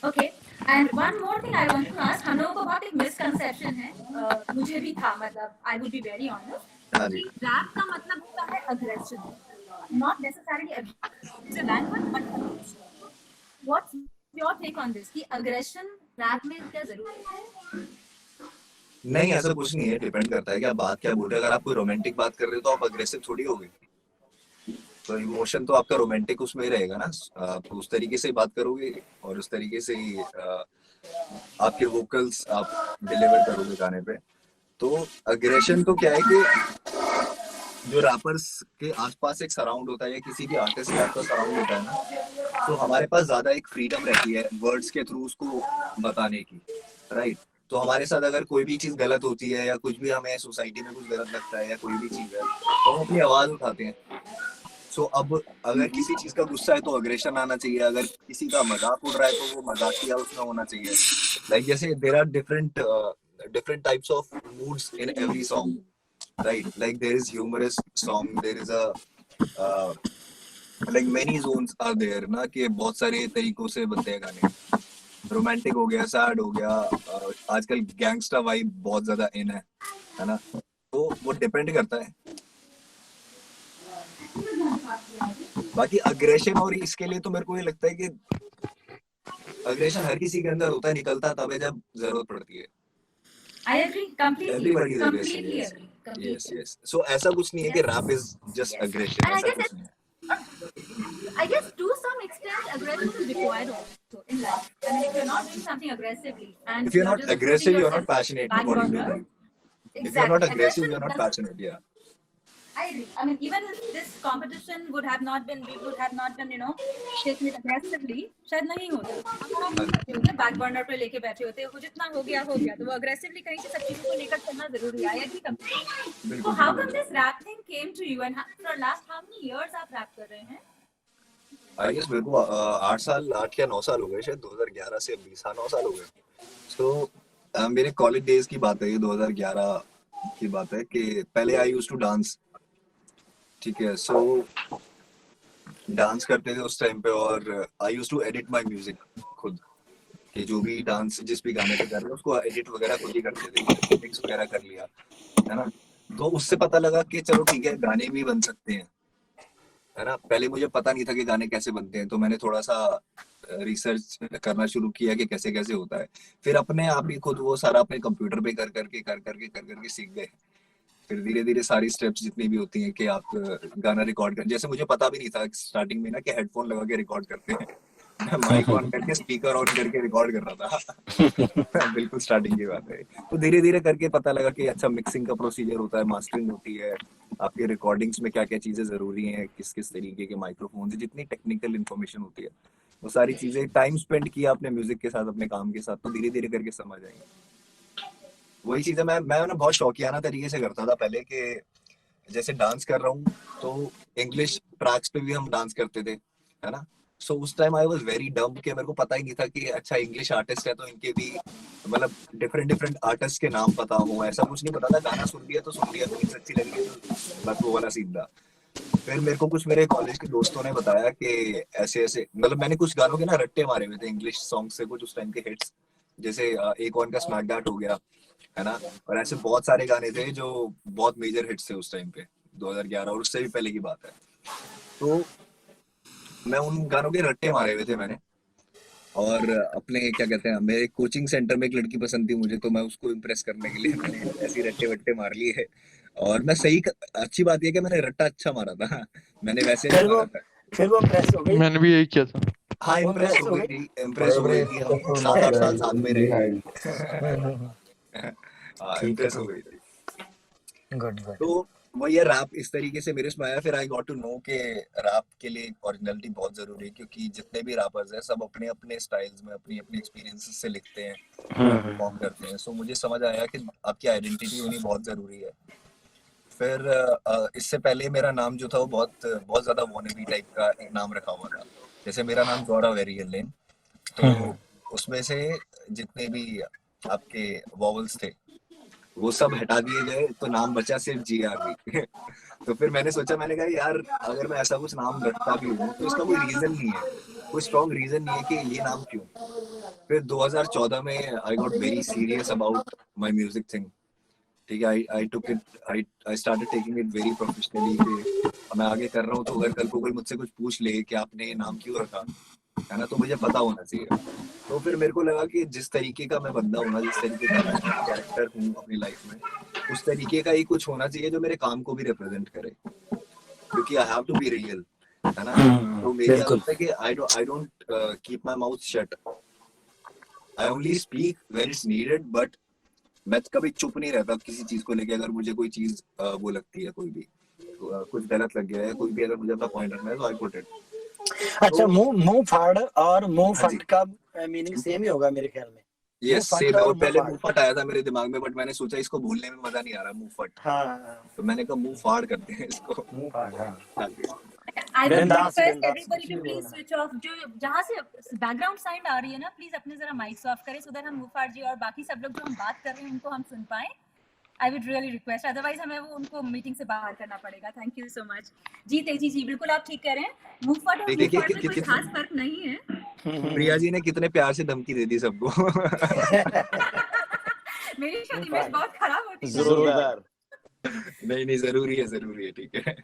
Speaker 2: Okay. And one more thing I want to ask, हम लोगों को बहुत एक मिसकंसेप्शन है, मुझे भी था, मतलब I would be very honest,
Speaker 15: हाँ जी।
Speaker 2: रैप का मतलब होता है aggression, not necessarily it's a language but aggression. What's your take on this? कि aggression रैप में क्या जरूरी है?
Speaker 15: नहीं, ऐसा कुछ नहीं है, डिपेंड करता है कि आप बात क्या बोल रहे हैं। अगर आप कोई रोमांटिक बात कर रहे हो तो आप अग्रेसिव थोड़ी होगे, तो इमोशन तो आपका रोमांटिक उसमें ही रहेगा ना, आप उस तरीके से बात करोगे और उस तरीके से ही आपके वोकल्स आप डिलीवर करोगे गाने पे। तो अग्रेशन तो क्या है कि जो रैपर्स के आसपास एक सराउंड होता है या किसी भी आर्टिस्ट के आसपास सराउंड होता है ना, तो हमारे पास ज्यादा एक फ्रीडम रहती है वर्ड्स के थ्रू उसको बताने की, राइट? तो हमारे साथ अगर कोई भी चीज गलत होती है या कुछ भी हमें सोसाइटी में कुछ गलत लगता है या कोई भी चीज है, तो हम अपनी आवाज उठाते हैं। सो अब अगर किसी चीज का गुस्सा है तो अग्रेशन आना चाहिए, अगर किसी का मजाक उड़ रहा है तो वो मजाकिया उसमें होना चाहिए। लाइक जैसे there are different types of moods in every song, right? Like there is humorous song, there is a like many zones are there ना, कि बहुत सारे तरीकों से बनते हैं गाने। रोमांटिक हो गया, सैड हो गया, आजकल गैंगस्टर वाइब बहुत ज्यादा इन है ना, तो वो डिपेंड करता है। बाकी अग्रेशन और इसके लिए तो मेरे को ये लगता है कि अग्रेशन हर किसी के अंदर होता है, निकलता तब है जब जरूरत पड़ती है।
Speaker 2: I agree completely.
Speaker 15: Everybody is
Speaker 2: Completely
Speaker 15: aggressive.
Speaker 2: agree.
Speaker 15: Yes, yes. So ऐसा कुछ नहीं है कि rap is just aggression.
Speaker 2: And I
Speaker 15: ऐसा
Speaker 2: guess
Speaker 15: कुछ नहीं है।
Speaker 2: I guess to some extent aggression is required also in life. I mean, if you're not doing something aggressively and
Speaker 15: If you're not
Speaker 2: just
Speaker 15: aggressive,
Speaker 2: putting
Speaker 15: you're not
Speaker 2: yourself
Speaker 15: passionate.
Speaker 2: back
Speaker 15: According to
Speaker 2: burner.
Speaker 15: me. If you're
Speaker 2: Exactly.
Speaker 15: not aggressive,
Speaker 2: Aggression
Speaker 15: you're not
Speaker 2: doesn't-
Speaker 15: passionate. Yeah.
Speaker 2: I agree. I mean, even if this competition would have not been, we would have not been, taking it aggressively, शायद नहीं होता। अगर हम बैठे होते, back burner पे लेके बैठे होते, वो जितना हो गया, तो वो aggressively कहीं से सब चीजों को लेकर चलना जरूरी है। I agree completely. So how come this rap thing came to you, and for last how many years आप rap कर रहे हैं?
Speaker 15: I guess मेरे को 8 या 9 साल हो गए, शायद 2011 से 20 9 साल हो गए। So मेरे कॉलेज डेज की बात है, ये 2011 की बात है कि पहले आई यूज्ड टू डांस, ठीक है। सो डांस करते थे उस टाइम पे, और I used to edit my music खुद, कि जो भी डांस जिस भी गाने पे कर रहे हैं उसको एडिट वगैरह खुद ही करते थे, मिक्स वगैरह कर लिया, है ना। तो उससे पता लगा कि चलो ठीक है, गाने भी बन सकते हैं, है ना। पहले मुझे पता नहीं था कि गाने कैसे बनते हैं, तो मैंने थोड़ा सा रिसर्च करना शुरू किया कि कैसे कैसे होता है। फिर अपने आप ही खुद वो सारा अपने कंप्यूटर पे कर करके सीख गए। फिर धीरे धीरे सारी स्टेप्स जितनी भी होती हैं कि आप गाना रिकॉर्ड कर, जैसे मुझे पता भी नहीं था स्टार्टिंग में ना कि हेडफोन लगा के रिकॉर्ड करते हैं। मैं माइक ऑन करके स्पीकर ऑन करके रिकॉर्ड कर रहा था। बिल्कुल स्टार्टिंग की बात है। तो धीरे धीरे करके पता लगा कि अच्छा मिक्सिंग का प्रोसीजर होता है, मास्टरिंग होती है, आपके रिकॉर्डिंग्स में क्या क्या चीजें जरूरी हैं, किस किस तरीके के माइक्रोफोन, जितनी टेक्निकल इन्फॉर्मेशन होती है वो सारी चीजें, टाइम स्पेंड किया अपने म्यूजिक के साथ, अपने काम के साथ, तो धीरे धीरे करके समझ आएंगे। वही चीजें मैं ना बहुत शौकियाना तरीके से करता था पहले, कि जैसे डांस कर रहा हूँ तो इंग्लिश ट्रैक्स पे भी हम डांस करते थे, है ना। सो उस टाइम आई वाज वेरी डम, कि मेरे को पता ही नहीं था कि अच्छा इंग्लिश आर्टिस्ट है तो इनके भी मतलब डिफरेंट आर्टिस्ट के नाम पता हो, ऐसा कुछ नहीं पता था। गाना सुन लिया तो सुन लिया, कोई अच्छी लगी तो बस वो वाला सीन था। फिर मेरे को कुछ मेरे कॉलेज के दोस्तों ने बताया कि ऐसे ऐसे, मतलब मैंने कुछ गानों के ना रट्टे मारे हुए थे इंग्लिश सॉन्ग से, कुछ उस टाइम के हिट्स, जैसे एक ऑन का स्मैक दैट हो गया, है ना। और ऐसे बहुत सारे गाने थे जो बहुत मेजर हिट्स थे उस टाइम पे, 2011 और उससे भी पहले की बात है। तो मैं उन गानों के रट्टे मारे हुए थे मैंने, और अपने क्या कहते हैं, मेरे कोचिंग सेंटर में एक लड़की पसंद थी मुझे, तो मैं उसको इम्प्रेस करने के लिए मैंने ऐसी रट्टे वट्टे मार लिए है। और मैं अच्छी बात यह कि मैंने रट्टा अच्छा मारा था। मैंने वैसे नहीं मारा था।
Speaker 12: फिर वो इम्प्रेस हो गई।
Speaker 11: मैंने भी यही किया था।
Speaker 15: हाँ, इम्प्रेस हो गई थी, हम 7-8 साल साथ में रहे। हाँ, इम्प्रेस हो गई थी।
Speaker 12: Good good.
Speaker 15: तो वो ये रैप इस तरीके से मेरे में आया। फिर आई गॉट टू नो कि रैप के लिए ओरिजिनलिटी बहुत जरूरी है, क्योंकि जितने भी रैपर्स हैं सब अपने अपने स्टाइल्स में अपनी अपनी एक्सपीरियंसेस से लिखते हैं, परफॉर्म करते हैं। सो मुझे समझ आया कि आपकी आइडेंटिटी होनी बहुत जरूरी है। फिर इससे पहले मेरा नाम जो था वो बहुत ज्यादा वॉनेबी टाइप का एक नाम रखा हुआ था। जैसे मेरा नाम जोरा वेरियल लेन, तो उसमें से जितने भी आपके वॉवल्स थे वो सब हटा दिए गए, तो नाम बचा सिर्फ GRV। तो फिर मैंने सोचा, मैंने कहा यार अगर मैं ऐसा कुछ नाम रखता भी हूँ तो इसका कोई रीजन नहीं है, कोई स्ट्रॉन्ग रीजन नहीं है कि ये नाम क्यों। फिर 2014 में I got very serious about my music thing, ठीक है। I started taking it very professionally, कि मैं आगे कर रहा हूँ तो अगर कल को कोई मुझसे कुछ पूछ ले कि आपने ये नाम क्यों रखा, है ना, तो मुझे पता होना चाहिए। तो फिर मेरे को लगा कि जिस तरीके का मैं बंदा हूँ ना, जिस तरीके का मैं कैरेक्टर हूँ अपनी लाइफ में, उस तरीके का ही कुछ होना चाहिए जो मेरे काम को भी रिप्रेजेंट करे, क्योंकि I have to be real, है ना। तो मेरी आदत है कि I don't keep my mouth shut, I only speak when it's needed, but मैं कभी चुप नहीं रहता किसी चीज को लेके। अगर मुझे कोई चीज वो लगती है, कोई भी कुछ गलत लग गया है, कोई भी अगर मुझे अपना पॉइंट रखना है तो आई पुट इट।
Speaker 12: अच्छा, मुंह फाड़ और मुंह फट का मीनिंग सेम ही होगा मेरे ख्याल में।
Speaker 15: यस, सेम है। और पहले मुंह फट आया था मेरे दिमाग में, बट मैंने सोचा इसको भूलने में मजा नहीं आ रहा, मुंह फट।
Speaker 12: हाँ,
Speaker 15: तो मैंने कहा मुंह फाड़ करते हैं इसको, मुंह फाड़।
Speaker 2: I would request everybody to please switch off. जो जहाँ से बैकग्राउंड साउंड आ रही है ना, प्लीज अपने जरा माइक्स ऑफ करें, सो दैट हम मुफार जी और बाकी सब लोग जो हम बात कर रहे हैं उनको हम सुन पाए। I would really request, otherwise हमें वो उनको मीटिंग से बाहर करना पड़ेगा। Thank you so much. जी तेजी जी, बिल्कुल आप ठीक कह रहे हैं, मुफाट और मुफाट में कोई खास फर्क नहीं है।
Speaker 15: प्रिया जी ने कितने प्यार से धमकी दे दी सबको।
Speaker 2: मेरी शादी में बहुत खराब होती है।
Speaker 15: जोरदार। नहीं, जरूरी है, ठीक है।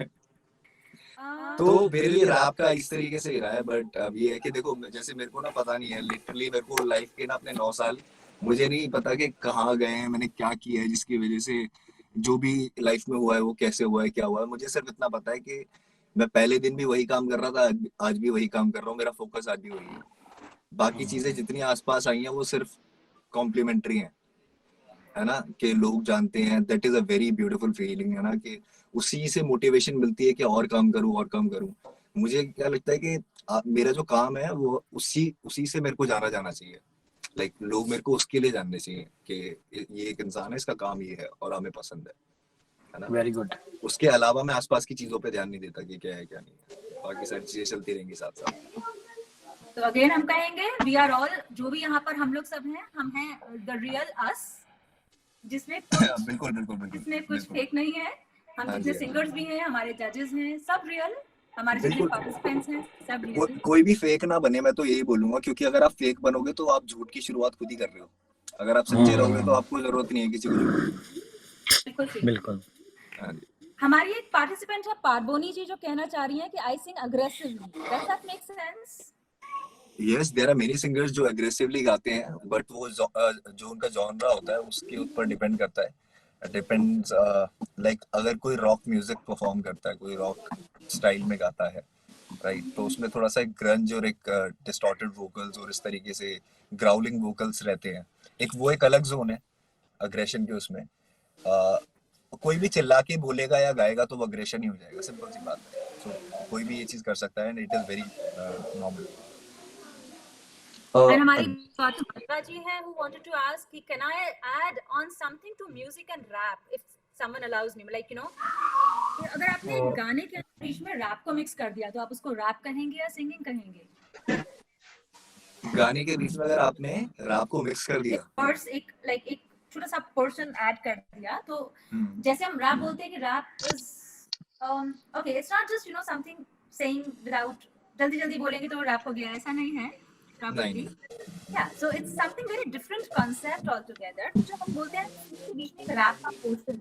Speaker 15: तो मेरे लिए रैप का इस तरीके से रहा है। बट अब ये है कि देखो, जैसे मेरे को ना पता नहीं है, लिटरली मेरे को लाइफ के ना अपने 9 साल मुझे नहीं पता कि कहाँ गए हैं, मैंने क्या किया है जिसकी वजह से जो भी लाइफ में हुआ है वो कैसे हुआ है, क्या हुआ है। मुझे सिर्फ इतना पता है कि मैं पहले दिन भी वही काम कर रहा था, आज भी वही काम कर रहा हूँ, मेरा फोकस आज भी वही है। बाकी चीजें जितनी आसपास आई हैं वो सिर्फ कॉम्प्लीमेंट्री है ना, कि लोग जानते हैं। That is a very beautiful feeling, है ना, कि उसी से मोटिवेशन मिलती है कि और काम करूं। मुझे क्या लगता है कि मेरा जो काम है वो उसी से मेरे को जाना चाहिए। लाइक लोग मेरे को उसके लिए जानने चाहिए कि ये एक इंसान है, इसका काम ये है और हमें पसंद है ना।
Speaker 12: Very good.
Speaker 15: उसके अलावा मैं आसपास की चीजों पे ध्यान नहीं देता कि क्या है क्या नहीं है, बाकी सारी चीजें चलती रहेंगी साथ साथ।
Speaker 2: तो अगेन हम कहेंगे वी आर ऑल, जो भी यहाँ पर हम लोग सब हैं, हम हैं द रियल अस, जिसमें
Speaker 15: बिल्कुल बिल्कुल बिल्कुल
Speaker 2: जिसमें कुछ
Speaker 15: बिल्कुल
Speaker 2: फेक नहीं है। हम
Speaker 15: हाँ
Speaker 2: जितने
Speaker 15: जी,
Speaker 2: सिंगर्स भी हैं, हमारे जजेस हैं, सब रियल, हमारे जितने
Speaker 15: बिल्कुल।
Speaker 2: पार्टिसिपेंट्स हैं सब रियल।
Speaker 15: कोई भी फेक ना बने, मैं तो यही बोलूंगा, क्योंकि अगर आप फेक बनोगे तो आप झूठ की शुरुआत खुद ही कर रहे हो। अगर आप सच्चे रहोगे तो आपको जरूरत नहीं है किसी को झूठ की।
Speaker 2: बिल्कुल ठीक।
Speaker 12: बिल्कुल।
Speaker 15: हाँ जी।
Speaker 2: हमारी एक पार्टिसिपेंट है पार्बोनी जी, जो कहना चाह रही हैं कि I sing aggressively, does that make sense?
Speaker 15: Yes, there are many singers जो एग्रेसिवली गाते हैं, बट वो जो उनका जॉनरा होता है उसके ऊपर डिपेंड करता है। डिपेंड्स, लाइक अगर कोई रॉक म्यूजिक परफॉर्म करता है, कोई रॉक स्टाइल में गाता है, राइट, तो उसमें थोड़ा सा एक ग्रंज और एक डिस्टॉर्टेड वोकल्स और इस तरीके से ग्राउलिंग वोकल्स रहते हैं। एक अलग जोन है अग्रेशन के उसमें। कोई भी चिल्ला के बोलेगा या गाएगा तो वो अग्रेशन ही हो जाएगा, सिंपल सी बात है। सो कोई भी ये चीज कर सकता है, and it is very normal.
Speaker 2: And हमारी गौतम जी हैं who wanted to ask कि can I add on something to music and rap if someone allows me, like you know, अगर आपने गाने के बीच में रैप को मिक्स कर दिया तो आप उसको रैप कहेंगे या सिंगिंग कहेंगे?
Speaker 15: गाने के बीच में अगर आपने रैप को मिक्स कर दिया,
Speaker 2: वर्ड्स एक छोटा सा पोर्शन ऐड कर दिया, तो जैसे हम रैप बोलते हैं कि rap is okay, it's not just you know something saying without, जल्दी जल्दी बोलेंगे तो रैप हो गया, ऐसा नहीं है।
Speaker 15: नहीं।
Speaker 2: Yeah, so it's something very different concept altogether. जो हम बोलते हैं कि बीच में रैप का पोर्शन।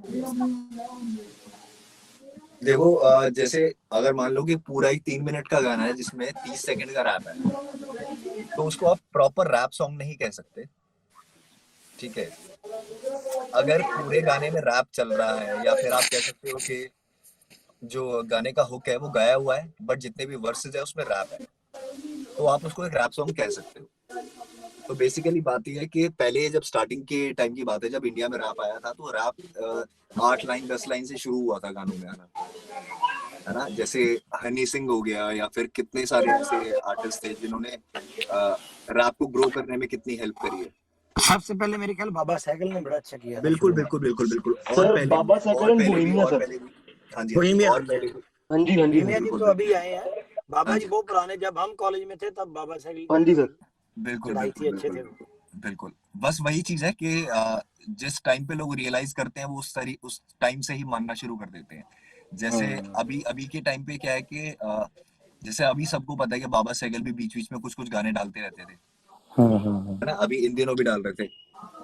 Speaker 15: देखो, जैसे अगर मान लो कि पूरा ही 3 मिनट का गाना है जिसमें 30 सेकंड का रैप है, तो उसको आप प्रॉपर रैप सॉन्ग नहीं कह सकते, ठीक है। अगर पूरे गाने में रैप चल रहा है, या फिर आप कह सकते हो कि जो गाने का हुक है वो गाया हुआ है, बट जितने भी वर्सेस है उसमें रैप है, तो आप उसको एक रैप सॉन्ग कह सकते हो। तो बेसिकली बात यह है कि पहले जब स्टार्टिंग के टाइम की बात है, जब इंडिया में रैप आया था, तो रैप 8 लाइन 10 लाइन से शुरू हुआ था गानों में आना, है ना। जैसे हनी सिंह हो गया, या फिर कितने सारे ऐसे आर्टिस्ट थे जिन्होंने रैप को ग्रो करने में कितनी हेल्प करी है।
Speaker 12: सबसे पहले मेरे ख्याल बाबा साइकिल ने बड़ा अच्छा किया।
Speaker 15: बिल्कुल बिल्कुल बिल्कुल बिल्कुल।
Speaker 8: Sir Baba cycle and Bohemia sir.
Speaker 15: हाँ जी,
Speaker 12: बोहेमिया।
Speaker 15: और पहले भी।
Speaker 8: हाँ जी हाँ जी
Speaker 12: बोहेमिया जी तो अभी आए हैं, बाबा जी बहुत पुराने, जब हम कॉलेज में थे तब बाबा साइकिल।
Speaker 8: हाँ जी सर।
Speaker 15: बिल्कुल
Speaker 12: चढ़ाई थी,
Speaker 15: बिल्कुल
Speaker 12: अच्छे थे।
Speaker 15: बिल्कुल। बस वही चीज है कि जिस टाइम पे लोग रियलाइज करते हैं वो उस टाइम से ही मानना शुरू कर देते हैं। जैसे अभी के टाइम पे क्या है कि जैसे अभी सबको पता है कि बाबा सहगल भी बीच बीच में कुछ कुछ गाने डालते रहते थे, है ना। अभी इन दिनों भी डाल रहे थे,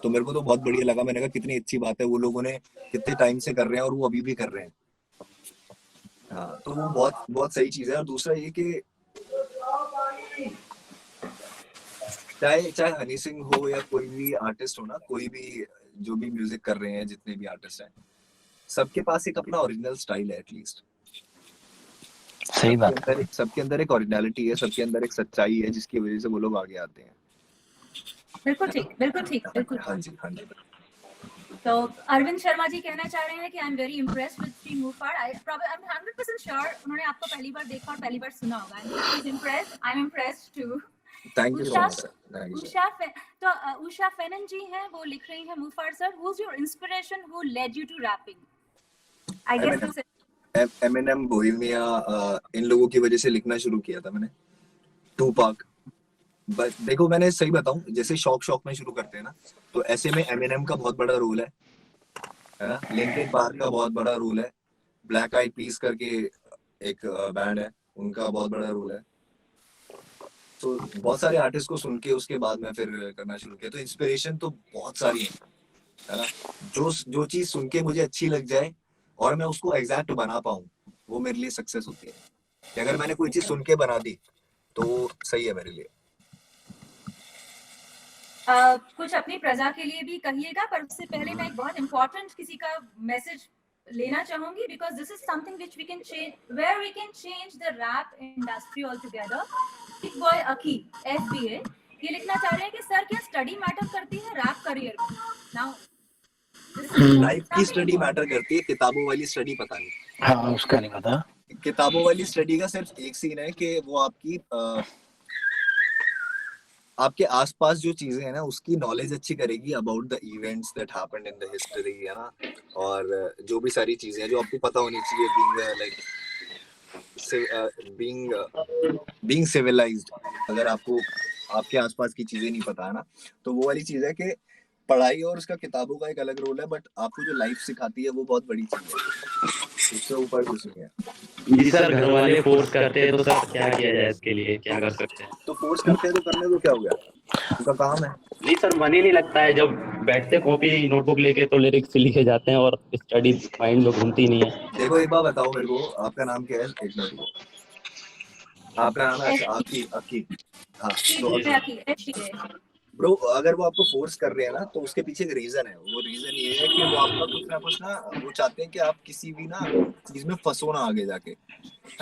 Speaker 15: तो मेरे को तो बहुत बढ़िया लगा। मैंने कहा कितनी अच्छी बात है, वो लोगों ने कितने टाइम से कर रहे हैं और वो अभी भी कर रहे हैं। हाँ, तो वो बहुत बहुत सही चीज है। और दूसरा ये कि चाहे हनी सिंह हो या कोई भी आर्टिस्ट हो ना, कोई भी जो भी म्यूजिक कर रहे हैं, जितने भी आर्टिस्ट हैं, सबके पास एक अपना ओरिजिनल स्टाइल है एटलीस्ट।
Speaker 12: सही बात है।
Speaker 15: सबके अंदर एक ओरिजिनलिटी है, सबके अंदर एक सच्चाई है, जिसकी वजह से वो लोग आगे आते हैं।
Speaker 2: बिल्कुल ठीक, बिल्कुल ठीक, बिल्कुल।
Speaker 15: हाँ जी, हाँ जी।
Speaker 2: तो अरविंद शर्मा जी कहना चाह रहे हैं कि I am very impressed with Shri Mufaad. I am 100% sure उन्होंने आपको पहली बार देखा और पहली बार सुना होगा। I am impressed too.
Speaker 15: Thank you so much sir.
Speaker 2: तो उषा फेनन जी हैं, वो लिख रही हैं, Mufaad sir, who is your inspiration, who led you to rapping? I guess
Speaker 15: Eminem, Bohemia, इन लोगों की वजह से लिखना शुरू किया था मैंने। टूपाक। बट देखो, मैंने सही बताऊं, जैसे शौक में शुरू करते हैं ना, तो ऐसे में एमिनेम का बहुत बड़ा रोल है ना। लिंकिन पार्क का बहुत बड़ा रोल है। ब्लैक आइड पीस करके एक बैंड है, उनका बहुत बड़ा रोल है। तो बहुत सारे आर्टिस्ट को सुन के उसके बाद मैं फिर करना शुरू किया। तो इंस्पिरेशन तो बहुत सारी है ना। जो चीज सुन के मुझे अच्छी लग जाए और मैं उसको एग्जैक्ट बना पाऊं, वो मेरे लिए सक्सेस होती है। कि अगर मैंने कोई चीज सुन के बना दी तो सही है मेरे लिए।
Speaker 2: कुछ अपनी प्रजा के लिए भी कहिएगा, पर उससे पहले मैं एक बहुत इंपॉर्टेंट किसी का मैसेज लेना चाहूंगी, because this is something which we can change, where we can change the rap industry all together. Big boy Aki FBA ये लिखना चाह रहे हैं कि सर क्या स्टडी मैटर करती है रैप करियर में? नाउ
Speaker 15: लाइफ की स्टडी मैटर करती है, किताबों वाली स्टडी पता नहीं।
Speaker 12: हाँ, उसका नहीं पता।
Speaker 15: किताबों वाली स्टडी का सिर्फ एक सीन है कि वो आपके आसपास जो चीजें हैं ना, उसकी नॉलेज अच्छी करेगी about the events that happened in the history, है ना। और जो भी सारी चीजें हैं जो आपको पता होनी चाहिए, बीइंग सिविलाइज्ड, अगर आपको आपके आसपास की चीजें नहीं पता है ना, तो वो वाली चीज है कि पढ़ाई और उसका किताबों का एक अलग रोल है, बट आपको जो लाइफ सिखाती है वो बहुत बड़ी चीज है, उससे ऊपर कुछ नहीं है।
Speaker 4: जी सर, घर वाले फोर्स करते हैं तो सर क्या किया जाए इसके लिए, क्या कर सकते हैं?
Speaker 15: तो फोर्स करते हैं तो करने दो, क्या हो गया, उनका काम है।
Speaker 4: नहीं सर, मन ही नहीं लगता है। जब बैठते कॉपी नोटबुक लेके तो लिरिक्स लिखे जाते हैं और स्टडी माइंड में घूमती नहीं है।
Speaker 15: देखो एक बात बताओ मेरे को, आपका नाम क्या है? एक मिनट को, आपका नाम है आकी आकी, हाँ तो ब्रो अगर वो आपको फोर्स कर रहे हैं ना, तो उसके पीछे एक रीजन है। वो रीजन ये है कि वो आपका कुछ ना वो चाहते हैं कि आप किसी भी ना चीज में फंसो ना आगे जाके,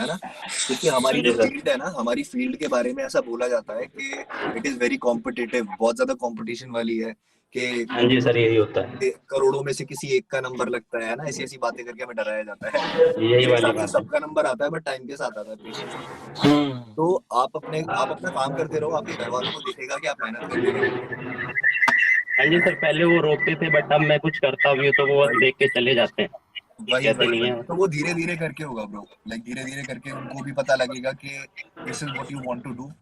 Speaker 15: है ना। क्योंकि हमारी जो फील्ड है ना, हमारी फील्ड के बारे में ऐसा बोला जाता है कि इट इज वेरी कॉम्पिटिटिव, बहुत ज्यादा कंपटीशन वाली है कि
Speaker 4: हाँ जी सर, यही होता है।
Speaker 15: करोड़ों में से किसी एक का नंबर लगता है ना, ऐसी ऐसी बातें करके हमें डराया जाता है।
Speaker 4: यही वाली बात है।
Speaker 15: सबका नंबर आता है बट टाइम के साथ आता है, पेशेंस। तो आप अपना काम करते रहो, आपके घर वालों को दिखेगा कि आप मेहनत करते रहो।
Speaker 4: हाँ जी सर, पहले वो रोकते थे बट अब मैं कुछ करता भी हूँ तो वो देख के चले जाते हैं, कहते नहीं है।
Speaker 15: तो वो धीरे धीरे करके होगा ब्रो, लाइक धीरे धीरे करके उनको भी पता लगेगा कि this is what you want to do.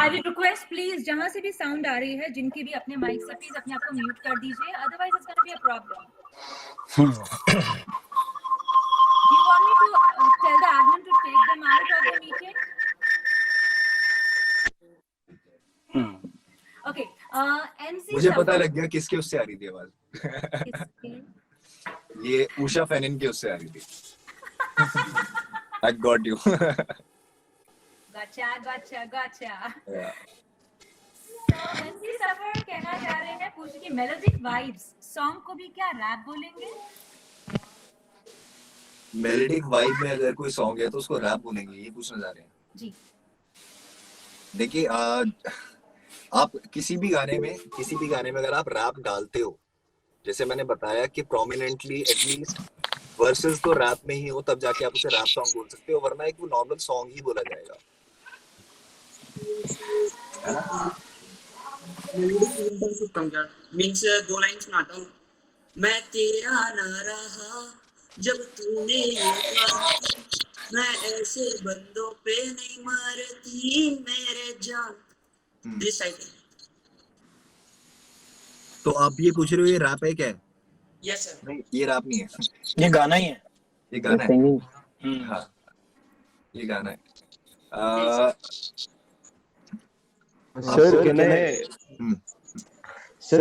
Speaker 2: I will request please जहाँ से भी साउंड आ रही है, जिनके भी अपने माइक से प्लीज अपने आप को म्यूट कर दीजिए, otherwise it's gonna be a problem. Do you want me to tell the admin to take them out of the meeting? Okay, MC
Speaker 15: मुझे पता लग गया किसके उससे आ रही थी आवाज। ये उषा फैनिन की उससे आ रही थी। I got you.
Speaker 2: Gotcha. MC सफर कहना चाह रहे हैं, पूछ की मेलोडिक वाइब्स सॉन्ग को भी क्या रैप बोलेंगे?
Speaker 15: मेलोडिक वाइब में अगर कोई सॉन्ग है तो उसको रैप बोलेंगे, ये पूछना चाह रहे हैं
Speaker 2: जी।
Speaker 15: देखिए आप किसी भी गाने में अगर आप रैप डालते हो, जैसे मैंने बताया कि प्रोमिनेंटली एटलीस्ट वर्सेस तो रैप में ही हो, तब जाके आप उसे रैप सॉन्ग बोल सकते हो, वरना एक वो नॉर्मल सॉन्ग ही बोला जाएगा, है ना।
Speaker 16: मींस दो लाइन सुनाता हूँ। मैं तेरा ना रहा जब तूने ये कहा, मैं ऐसे बंदों पे नहीं मारती मेरे जान। This side.
Speaker 15: तो आप ये पूछ रहे हो ये रैप है क्या?
Speaker 16: Yes sir.
Speaker 15: नहीं, ये रैप नहीं है,
Speaker 12: ये गाना ही है।
Speaker 15: ये गाना है। हाँ, ये गाना है।
Speaker 17: Sir,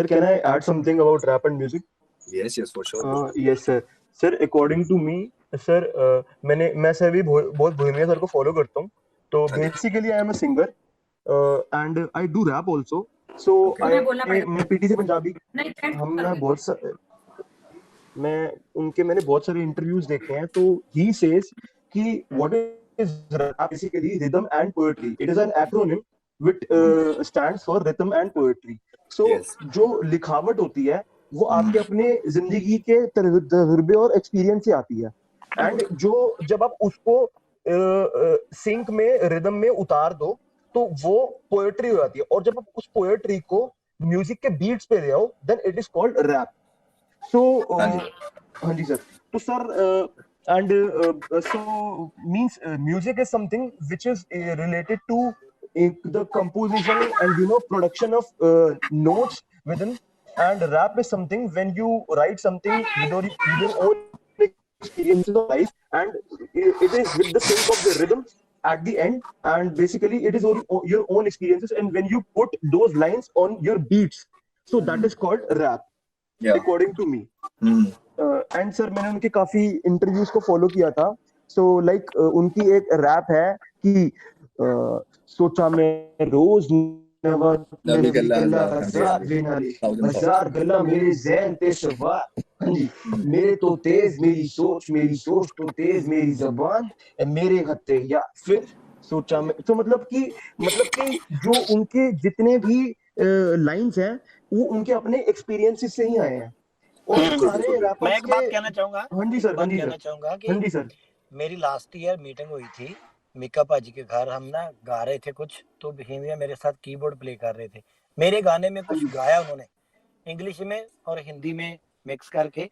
Speaker 17: can I add something about rap and music?
Speaker 15: Yes, for sure.
Speaker 17: Yes, sir. Sir, according to me, sir, मैं सर भी बहुत भूमिया सर को फॉलो करता हूँ। तो basically I am a singer and I do rap also. So मैं PT से पंजाबी, मैंने बहुत सारे इंटरव्यूज देखे हैं। तो he says कि what is rap? Basically rhythm and poetry. It is an acronym which stands for rhythm and poetry. So जो लिखावट होती है वो आपके अपने जिंदगी के तजुर्बे और एक्सपीरियंस से आती है, एंड जब आप उसको सिंक में रिदम में उतार दो तो वो पोएट्री हो जाती है, और जब आप उस पोएट्री को म्यूजिक के बीट्स पे ले आओ then it is called rap. So हाँ जी सर। तो sir and so means music is something which is related to the composition and production of notes within, and rap is something when you write something with your own experiences of life, and it is with the sync of the rhythm at the end, and basically it is your own experiences, and when you put those lines on your beats, so that is called rap, according to me. And sir मैंने उनके काफी interviews को follow किया था। So like उनकी एक rap है कि सोचा मैं रोज मेरे तो तेज मेरी सोच तो तेज मेरी जबान, मेरे हत्ते या फिर सोचा मैं। तो मतलब कि जो उनके जितने भी लाइंस हैं वो उनके अपने एक्सपीरियंसेस से ही आए हैं।
Speaker 12: मैं एक बात कहना चाहूंगा।
Speaker 17: हाँ जी सर।
Speaker 12: कहना चाहूंगा कि
Speaker 17: हाँ जी सर,
Speaker 12: मेरी लास्ट ईयर मीटिंग हुई थी मिका पाजी के घर। हम ना गा रहे थे कुछ, तो भीमिया मेरे साथ कीबोर्ड प्ले कर रहे थे। मेरे गाने में कुछ गाया उन्होंने इंग्लिश में और हिंदी में मिक्स करके।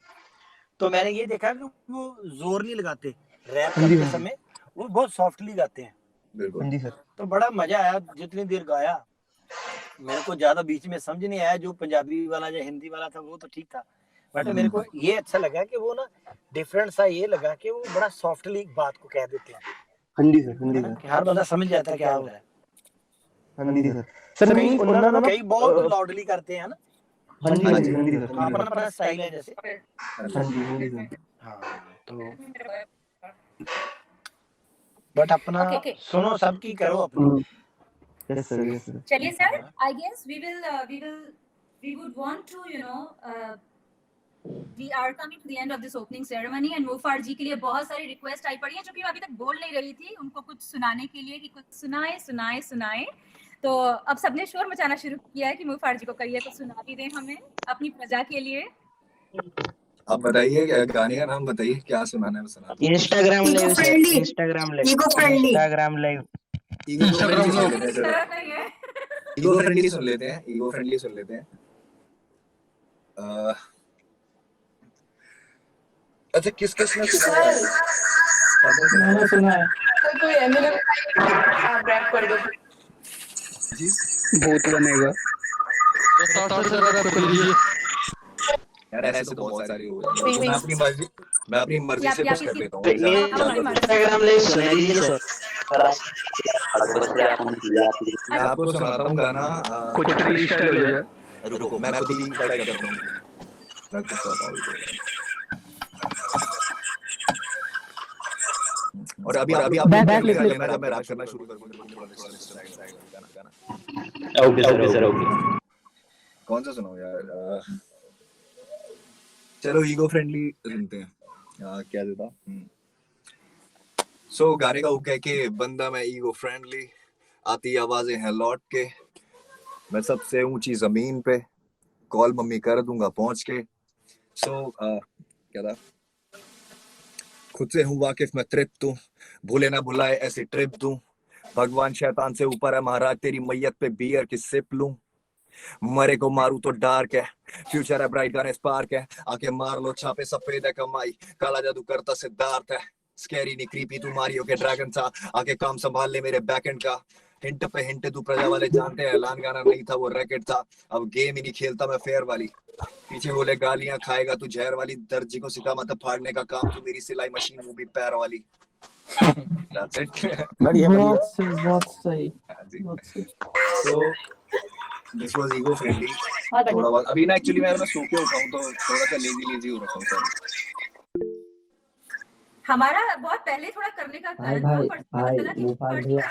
Speaker 12: तो मैंने ये देखा कि वो जोर नहीं लगाते रैप करते समय, वो बहुत सॉफ्टली गाते हैं।
Speaker 15: बिल्कुल।
Speaker 17: हाँ जी सर।
Speaker 12: तो बड़ा मजा आया जितनी देर गाया। मेरे को ज्यादा बीच में समझ नहीं आया, जो पंजाबी वाला या हिंदी वाला था वो तो ठीक था, बट मेरे को ये अच्छा लगा कि वो ना डिफरेंट सा ये लगा कि वो बड़ा सॉफ्टली बात को कह देते हैं।
Speaker 17: हाँ जी सर, हाँ जी
Speaker 12: है ना,
Speaker 17: सर।
Speaker 12: कि हर बंदा समझ जाता है क्या हो रहा है।
Speaker 17: हाँ जी सर। सर
Speaker 12: कई
Speaker 17: उन्होंने ना
Speaker 12: कई बहुत लाउडली करते हैं ना।
Speaker 17: हाँ जी, हाँ जी, हाँ जी सर, हाँ जी
Speaker 12: अपना
Speaker 17: सर।
Speaker 12: अपना स्टाइल है जैसे।
Speaker 17: हाँ जी, हाँ जी सर।
Speaker 12: हाँ तो बट अपना सुनो सबकी करो अपनी।
Speaker 17: Yes sir, yes sir.
Speaker 2: चलिए sir, I guess we would want to, we are coming to the end of this opening ceremony and मुफार जी के लिए बहुत सारी रिक्वेस्ट आई पड़ी है जो कि मैं अभी तक बोल नहीं रही थी, उनको कुछ सुनाने के लिए कि कुछ सुनाए। तो अब सबने शोर मचाना शुरू किया है कि मुफार जी को कहिए कुछ सुना भी दें हमें अपनी प्रजा के लिए।
Speaker 15: आप बताइए क्या गाने का नाम बताइए, क्या सुनाना है सुना दो।
Speaker 13: Instagram live sir, Instagram live, Instagram live,
Speaker 15: ego friendly सुन लेते हैं, ईगो फ्रेंडली सुन लेते हैं। अच्छा किस ने सुना है?
Speaker 13: मैंने सुना है।
Speaker 18: कोई एमिनेम आप रैप कर दो
Speaker 15: जी।
Speaker 11: भूत बनेगा।
Speaker 15: यार ऐसे तो बहुत सारी हो गई, मैं अपनी मर्जी से कुछ कर देता हूँ।
Speaker 13: इंस्टाग्राम लाइव सुना दीजिए सर।
Speaker 15: मैं आपको सुनाता हूँ गाना,
Speaker 11: कुछ फ्रीस्टाइल हो जाए।
Speaker 15: रुको मैं खुद ही ट्राई करता हूँ, मैं कुछ करता हूँ। और अभी आप मैं रैप करना शुरू कर दूंगा।
Speaker 4: Okay sir, okay.
Speaker 15: कौन सा सुनाऊं यार? चलो ईगो फ्रेंडली सुनते हैं। क्या देता? सो गाने का हुक है कि बंदा मैं ईगो फ्रेंडली, आती आवाजें हैं लौट के, मैं सबसे ऊंची जमीन पे, कॉल मम्मी कर दूंगा पहुंच के। सो क्या था? खुद से हूँ वाकिफ मैं तृप्त हूँ, भूले ना भुलाए ऐसी ट्रिप दूं, भगवान शैतान से ऊपर है महाराज, तेरी मैयत पे बियर की सिप लूं, मरे को मारू तो डार्क है, फ्यूचर है ब्राइट गाने स्पार्क है, आके मार लो छापे सफेद है कमाई, काला जादू करता सिद्धार्थ है, स्कैरी नहीं क्रीपी तू मारियो के ड्रैगन सा, आके काम संभाल ले मेरे बैकएंड का, हिंट पे हिंट तू प्रजा वाले जानते हैं, ऐलान गाना नहीं था वो रैकेट था, अब गेम ही नहीं खेलता मैं फेयर वाली, पीछे बोले गालियां खाएगा तू जहर वाली, दर्जी को सिखा मत फाड़ने का काम, तू मेरी सिलाई मशीन वो भी पैर वाली। That's it.
Speaker 13: बहुत सही।
Speaker 15: So this was ego friendly. थोड़ा बहुत अभी ना एक्चुअली मैं सो के उठा हूँ तो थोड़ा सा लेजी हो रखा हूँ सर।
Speaker 2: हमारा बहुत पहले थोड़ा करने का कारण था, पर
Speaker 17: मुफार भैया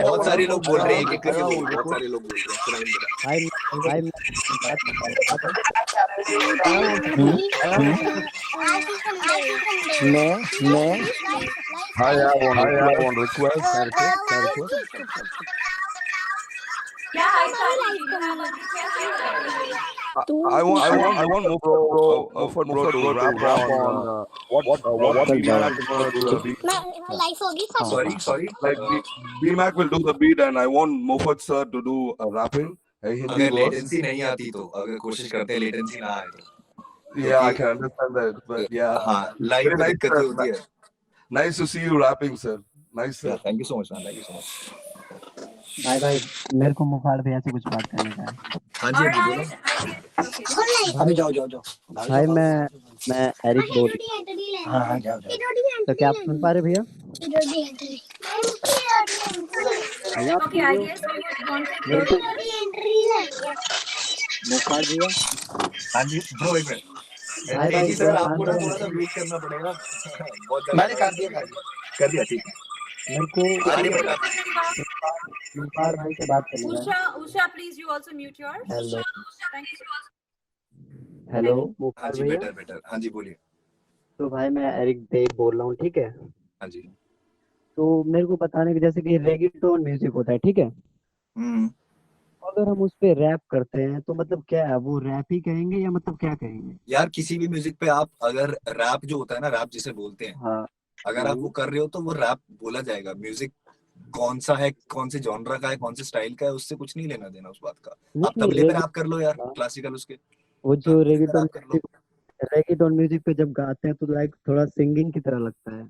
Speaker 15: बहुत सारे लोग बोल रहे हैं कि बहुत सारे लोग बोल रहे हैं।
Speaker 8: I want request. I want Mufat bro to rap on what B-Mac is gonna do the beat. Sorry. Like B-Mac will do the beat, and I want Mufat sir to do rapping.
Speaker 15: अगर latency नहीं आती तो अगर कोशिश करते हैं latency ना आए तो
Speaker 8: Yeah, I can understand that, but yeah.
Speaker 15: हाँ लाइव में दिक्कत होती है।
Speaker 8: Nice to see you rapping, sir. Nice, sir.
Speaker 15: Thank you so much, man. Thank you so much.
Speaker 13: भाई मेरे को मुफार भैया से कुछ बात करने का है।
Speaker 15: हाँ जी बोलो।
Speaker 12: अभी जाओ।
Speaker 13: भाई मैं एरिक बोल।
Speaker 12: हाँ जाओ।
Speaker 13: तो क्या आप सुन पा रहे भैया?
Speaker 2: Okay, I guess we would want to
Speaker 13: मुफार भैया।
Speaker 15: हाँ जी ब्रो एक मिनट। जी सर आपको ना थोड़ा सा वेट करना पड़ेगा। बहुत
Speaker 12: मैंने कर दिया ठीक है।
Speaker 13: मेरे को मुफार भाई से बात करनी है।
Speaker 2: Usha, please you also mute yours.
Speaker 13: Hello
Speaker 2: Thank you.
Speaker 13: Hello
Speaker 15: हाँ
Speaker 13: मुफार
Speaker 15: जी
Speaker 13: भैया।
Speaker 15: बेटर हाँ जी बोलिए।
Speaker 13: तो भाई मैं एरिक देव बोल रहा हूँ, ठीक है?
Speaker 15: हाँ जी।
Speaker 13: तो मेरे को बताने की जैसे कि रेगेटोन म्यूजिक होता है, ठीक है? अगर हम उस पे रैप करते हैं तो मतलब क्या है, वो रैप ही कहेंगे या मतलब क्या कहेंगे?
Speaker 15: यार किसी भी म्यूजिक पे आप अगर रैप जो होता है ना, रैप जिसे बोलते हैं,
Speaker 13: हाँ
Speaker 15: अगर आप वो कर रहे हो तो वो रैप बोला जाएगा। म्यूजिक कौन सा है, कौन से जॉनरा का है, कौन से स्टाइल का है, उससे कुछ नहीं लेना देना उस बात का। आप तबले पे रैप कर लो यार, क्लासिकल उसके
Speaker 13: वो जो रेगेटोन रेगेटोन म्यूजिक पे जब गाते हैं तो लाइक थोड़ा सिंगिंग की तरह लगता है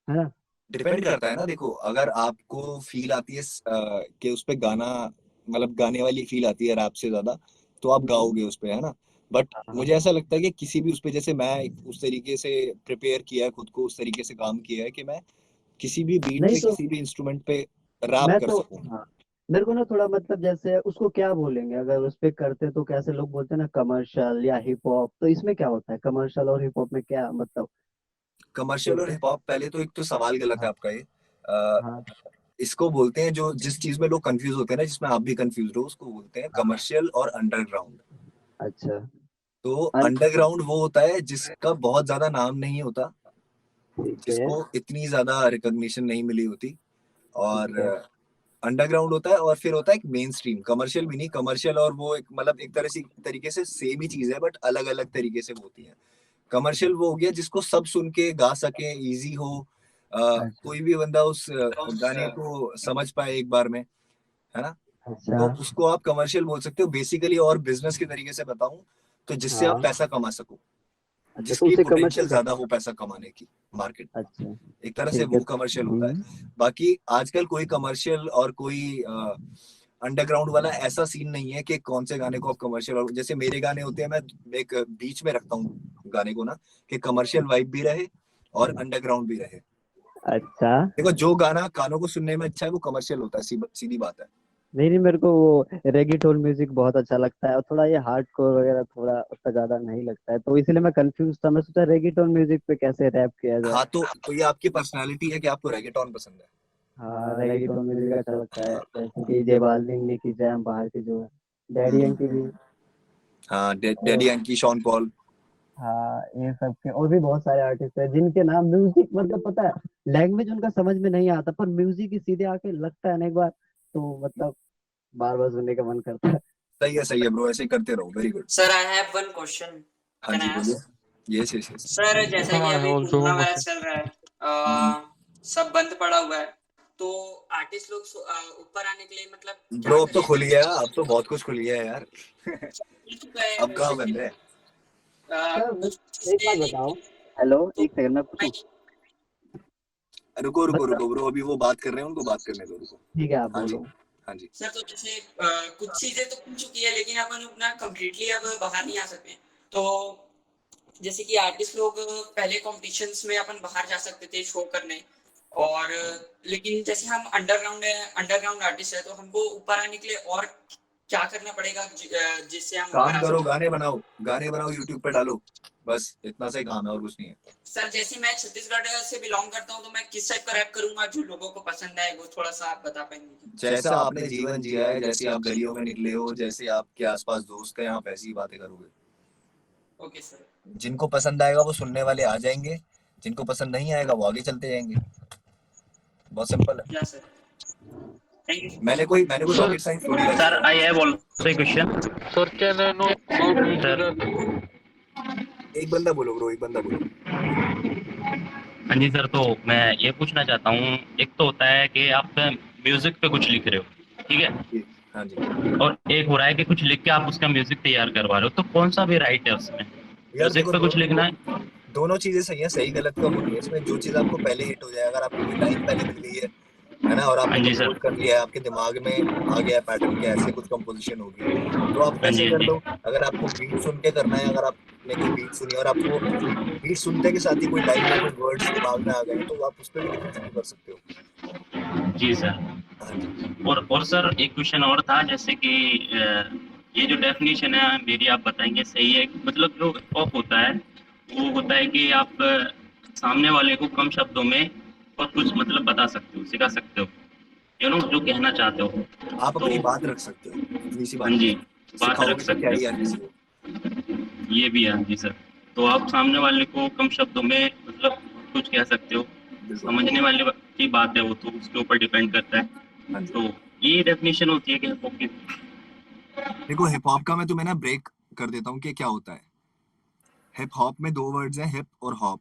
Speaker 13: ना?
Speaker 15: डिपेंड करता है ना, देखो अगर आपको फील आती है कि उस पे गाना मतलब गाने वाली फील आती है रैप से ज्यादा, तो आप गाओगे उस पे, है ना। बट मुझे ऐसा लगता है कि किसी भी उस पे, जैसे मैं उस तरीके से प्रिपेयर किया है खुद को, उस तरीके से काम किया है कि मैं किसी भी बीट
Speaker 13: नहीं
Speaker 15: पे
Speaker 13: तो
Speaker 15: किसी भी इंस्ट्रूमेंट पे रैप
Speaker 13: मैं
Speaker 15: कर
Speaker 13: तो
Speaker 15: सकूं।
Speaker 13: हाँ, मेरे को ना थोड़ा मतलब जैसे उसको क्या बोलेंगे अगर उस पे करते तो कैसे लोग बोलते हैं ना कमर्शियल या हिप हॉप, तो इसमें क्या होता है कमर्शियल और हिप हॉप में क्या मतलब?
Speaker 15: कमर्शियल और हिप हॉप, पहले तो एक तो सवाल गलत है
Speaker 13: हाँ
Speaker 15: आपका ये। अ,
Speaker 13: हाँ
Speaker 15: इसको बोलते हैं, जो जिस चीज में लोग कंफ्यूज होते हैं ना, जिसमें आप भी कंफ्यूज हो, उसको बोलते हैं
Speaker 13: हाँ,
Speaker 15: कमर्शियल और अंडरग्राउंड।
Speaker 13: अच्छा
Speaker 15: तो
Speaker 13: अन
Speaker 15: अंडरग्राउंड वो होता है जिसका बहुत ज्यादा नाम नहीं होता,
Speaker 13: ठीक है
Speaker 15: जिसको इतनी ज्यादा रिकॉग्निशन नहीं मिली होती, और
Speaker 13: ठीक है
Speaker 15: अंडरग्राउंड होता है। और फिर होता है एक मेन स्ट्रीम, कमर्शियल भी नहीं, कमर्शियल और वो एक मतलब एक तरीके से सेम ही चीज है, बट अलग अलग तरीके से होती है। कमर्शियल वो हो गया जिसको सब सुन के गा सके, इजी हो,
Speaker 13: अच्छा
Speaker 15: कोई भी बंदा उस गाने को समझ पाए एक बार में, है ना।
Speaker 13: अच्छा
Speaker 15: तो उसको आप कमर्शियल बोल सकते हो बेसिकली। और बिजनेस के तरीके से बताऊं तो जिससे आप
Speaker 13: हाँ
Speaker 15: पैसा कमा सको,
Speaker 13: अच्छा तो
Speaker 15: जिसकी
Speaker 13: उसे
Speaker 15: पोटेंशियल
Speaker 13: कमर्शियल
Speaker 15: ज्यादा
Speaker 13: कहते
Speaker 15: हो पैसा कमाने की मार्केट में,
Speaker 13: हैं। अच्छा
Speaker 15: एक तरह से
Speaker 13: ठीक है
Speaker 15: वो कमर्शियल होता है। बाकी आजकल कोई कमर्शियल और कोई अंडरग्राउंड वाला ऐसा सीन नहीं है कि कौन से गाने को आप कमर्शियल, और जैसे मेरे गाने होते हैं, मैं एक बीच में रखता हूँ गाने को ना, कि कमर्शियल वाइब भी रहे और अंडरग्राउंड भी रहे।
Speaker 13: अच्छा
Speaker 15: देखो जो गाना कानों को सुनने में अच्छा है वो कमर्शियल होता है, सीधी बात है।
Speaker 13: नहीं नहीं, मेरे को वो रेगेटोन म्यूजिक बहुत अच्छा लगता है और थोड़ा ये हार्डकोर वगैरह थोड़ा उतना ज्यादा नहीं लगता है, तो इसलिए मैं कंफ्यूज था। मैं सोचा रेगेटोन म्यूजिक पे कैसे रैप किया जाए।
Speaker 15: हाँ, तो ये आपकी पर्सनालिटी है कि आपको रेगेटॉन पसंद है।
Speaker 13: हाँ रेगेटोन म्यूजिक अच्छा लगता है, जैसे कि जे बाल्विन, निकी जैम, बाहर की जो है, डैडी
Speaker 15: हम्म,
Speaker 13: यांकी भी।
Speaker 15: हाँ,
Speaker 13: तो
Speaker 15: डैडी यांकी, शॉन पॉल।
Speaker 13: हाँ ये सब के और भी बहुत सारे आर्टिस्ट हैं जिनके नाम म्यूजिक मतलब पता है लैंग्वेज उनका समझ में नहीं आता, पर म्यूजिक ही सीधे आके लगता है ना एक बार, तो मतलब बार बार सुनने का मन करता है।
Speaker 15: सही है ब्रो, ऐसे ही करते रहो, very good.
Speaker 16: Sir, I have one question.
Speaker 15: हाँ
Speaker 16: Can
Speaker 15: जी
Speaker 16: I
Speaker 15: बोलिए।
Speaker 16: ask?
Speaker 15: Yes yes yes.
Speaker 16: Sir जैसा कि
Speaker 11: हाँ
Speaker 16: अभी
Speaker 11: also
Speaker 16: corona
Speaker 11: one
Speaker 16: virus
Speaker 11: question.
Speaker 16: चल रहा है, सब बंद पड़ा हुआ है, तो आर्टिस्ट लोग ऊपर आने के लिए मतलब क्या
Speaker 15: ब्रो अब तो
Speaker 16: करें?
Speaker 15: खुल गया, अब तो बहुत कुछ खुल गया है यार।
Speaker 16: मिल चुका है
Speaker 15: अब कहाँ
Speaker 16: वैसे
Speaker 15: बंद है।
Speaker 13: सर
Speaker 16: कुछ
Speaker 13: एक बात
Speaker 16: चीजें
Speaker 13: बताओ, हेलो
Speaker 16: तो
Speaker 13: एक सेकंड में पूछूं?
Speaker 15: रुको रुको
Speaker 13: बता
Speaker 15: रुको ब्रो, अभी वो बात कर रहे हैं, उनको बात करने दो, रुको।
Speaker 13: ठीक है आप
Speaker 15: हाँ जी,
Speaker 13: बोलो।
Speaker 15: हाँ जी।
Speaker 16: सर तो जैसे कुछ चीजें तो खुल चुकी है, लेकिन अपन अपना कम्प्लीटली अब बाहर नहीं आ सकते। तो जैसे कि आर्टिस्ट लोग पहले कॉम्पिटिशन्स में अपन बाहर जा सकते थे शो करने, और लेकिन जैसे हम अंडरग्राउंड आर्टिस्ट है, तो हमको ऊपर आने के लिए और क्या करना पड़ेगा जिससे हम ऊपर
Speaker 15: काम
Speaker 16: आ
Speaker 15: करो,
Speaker 16: सकते
Speaker 15: गाने बनाओ यूट्यूब पे डालो, बस इतना सा ही काम है और कुछ नहीं है।
Speaker 16: हैं? सर जैसे मैं छत्तीसगढ़ से बिलोंग करता हूँ, तो मैं किस टाइप का रैप करूंगा जो लोगों को पसंद आए, वो थोड़ा सा आप बता पाएंगे?
Speaker 15: जैसा आपने जीवन जिया है, जैसे आप गलियों में निकले हो, जैसे आपके आसपास दोस्त हैं, आप ऐसी ही बातें करोगे।
Speaker 16: Okay sir.
Speaker 15: जिनको पसंद आएगा वो सुनने वाले आ जाएंगे, जिनको पसंद नहीं आएगा वो आगे चलते जाएंगे। बहुत सिंपल है।
Speaker 16: या सर, थैंक यू।
Speaker 15: मैंने कोई
Speaker 11: सर
Speaker 15: रॉकेट साइंस थोड़ी
Speaker 4: सर
Speaker 15: रखी है।
Speaker 4: I have also question.
Speaker 11: Sir can I know how to
Speaker 4: sir
Speaker 15: एक बंदा बोलो ब्रो, एक बंदा बोलो।
Speaker 4: हाँ जी सर, तो मैं ये पूछना चाहता हूँ, एक तो होता है कि आप म्यूजिक पे कुछ लिख रहे हो, ठीक है,
Speaker 15: हाँ जी।
Speaker 4: और एक हो रहा है कि कुछ लिख के आप उसका म्यूजिक तैयार करवा रहे हो, तो कौन सा भी राइट है उसमें?
Speaker 15: यार
Speaker 4: म्यूजिक
Speaker 15: देखो,
Speaker 4: पे कुछ लिखना है?
Speaker 15: दोनों चीजें सही है, सही गलत का वो नहीं है इसमें। जो चीज आपको पहले हिट हो जाए, अगर आपको कोई लाइन पहले मिल गई है ना, और
Speaker 4: हाँ
Speaker 15: आपने
Speaker 4: जी
Speaker 15: कंपोज
Speaker 4: सर।
Speaker 15: कर लिया है, आपके दिमाग में आ गया पैटर्न के ऐसे कुछ कंपोजिशन होगी, तो आप
Speaker 4: हाँ
Speaker 15: वैसे
Speaker 4: जी, हाँ
Speaker 15: कर
Speaker 4: जी।
Speaker 15: लो। अगर आपको बीट सुन के करना है, अगर आपने कोई बीट सुनी और आपको बीट सुनते के साथ ही कोई लाइन या कोई वर्ड्स दिमाग में आ गए, तो आप उस पर भी लिखना शुरू कर सकते हो।
Speaker 4: जी सर।
Speaker 15: हाँ जी।
Speaker 4: और सर एक क्वेश्चन और था, जैसे कि ये जो डेफिनेशन है मेरी, आप बताएंगे सही है? मतलब जो हिप हॉप होता है वो होता है कि आप सामने वाले को कम शब्दों में बहुत कुछ मतलब बता सकते हो, सिखा सकते हो, जो कहना चाहते हो।
Speaker 15: आप
Speaker 4: तो
Speaker 15: अपनी बात रख सकते हो, इतनी सी
Speaker 4: हाँ
Speaker 15: बात
Speaker 4: जी,
Speaker 15: है।
Speaker 4: बात रख
Speaker 15: सिखाओगे तो क्या
Speaker 4: सकते
Speaker 15: ही यार
Speaker 4: हो,
Speaker 15: किसी को।
Speaker 4: ये भी है। हाँ जी सर, तो आप सामने वाले को कम शब्दों में मतलब कुछ कह सकते हो, समझने वाले की बात है वो, तो उसके ऊपर डिपेंड करता है। तो ये डेफिनेशन होती है कि हिप हॉप की।
Speaker 15: देखो हिप हॉप का मैं तुम्हें ना ब्रेक कर देता हूँ कि क्या होता है। हिप हॉप में 2 वर्ड्स हैं, हिप और हॉप,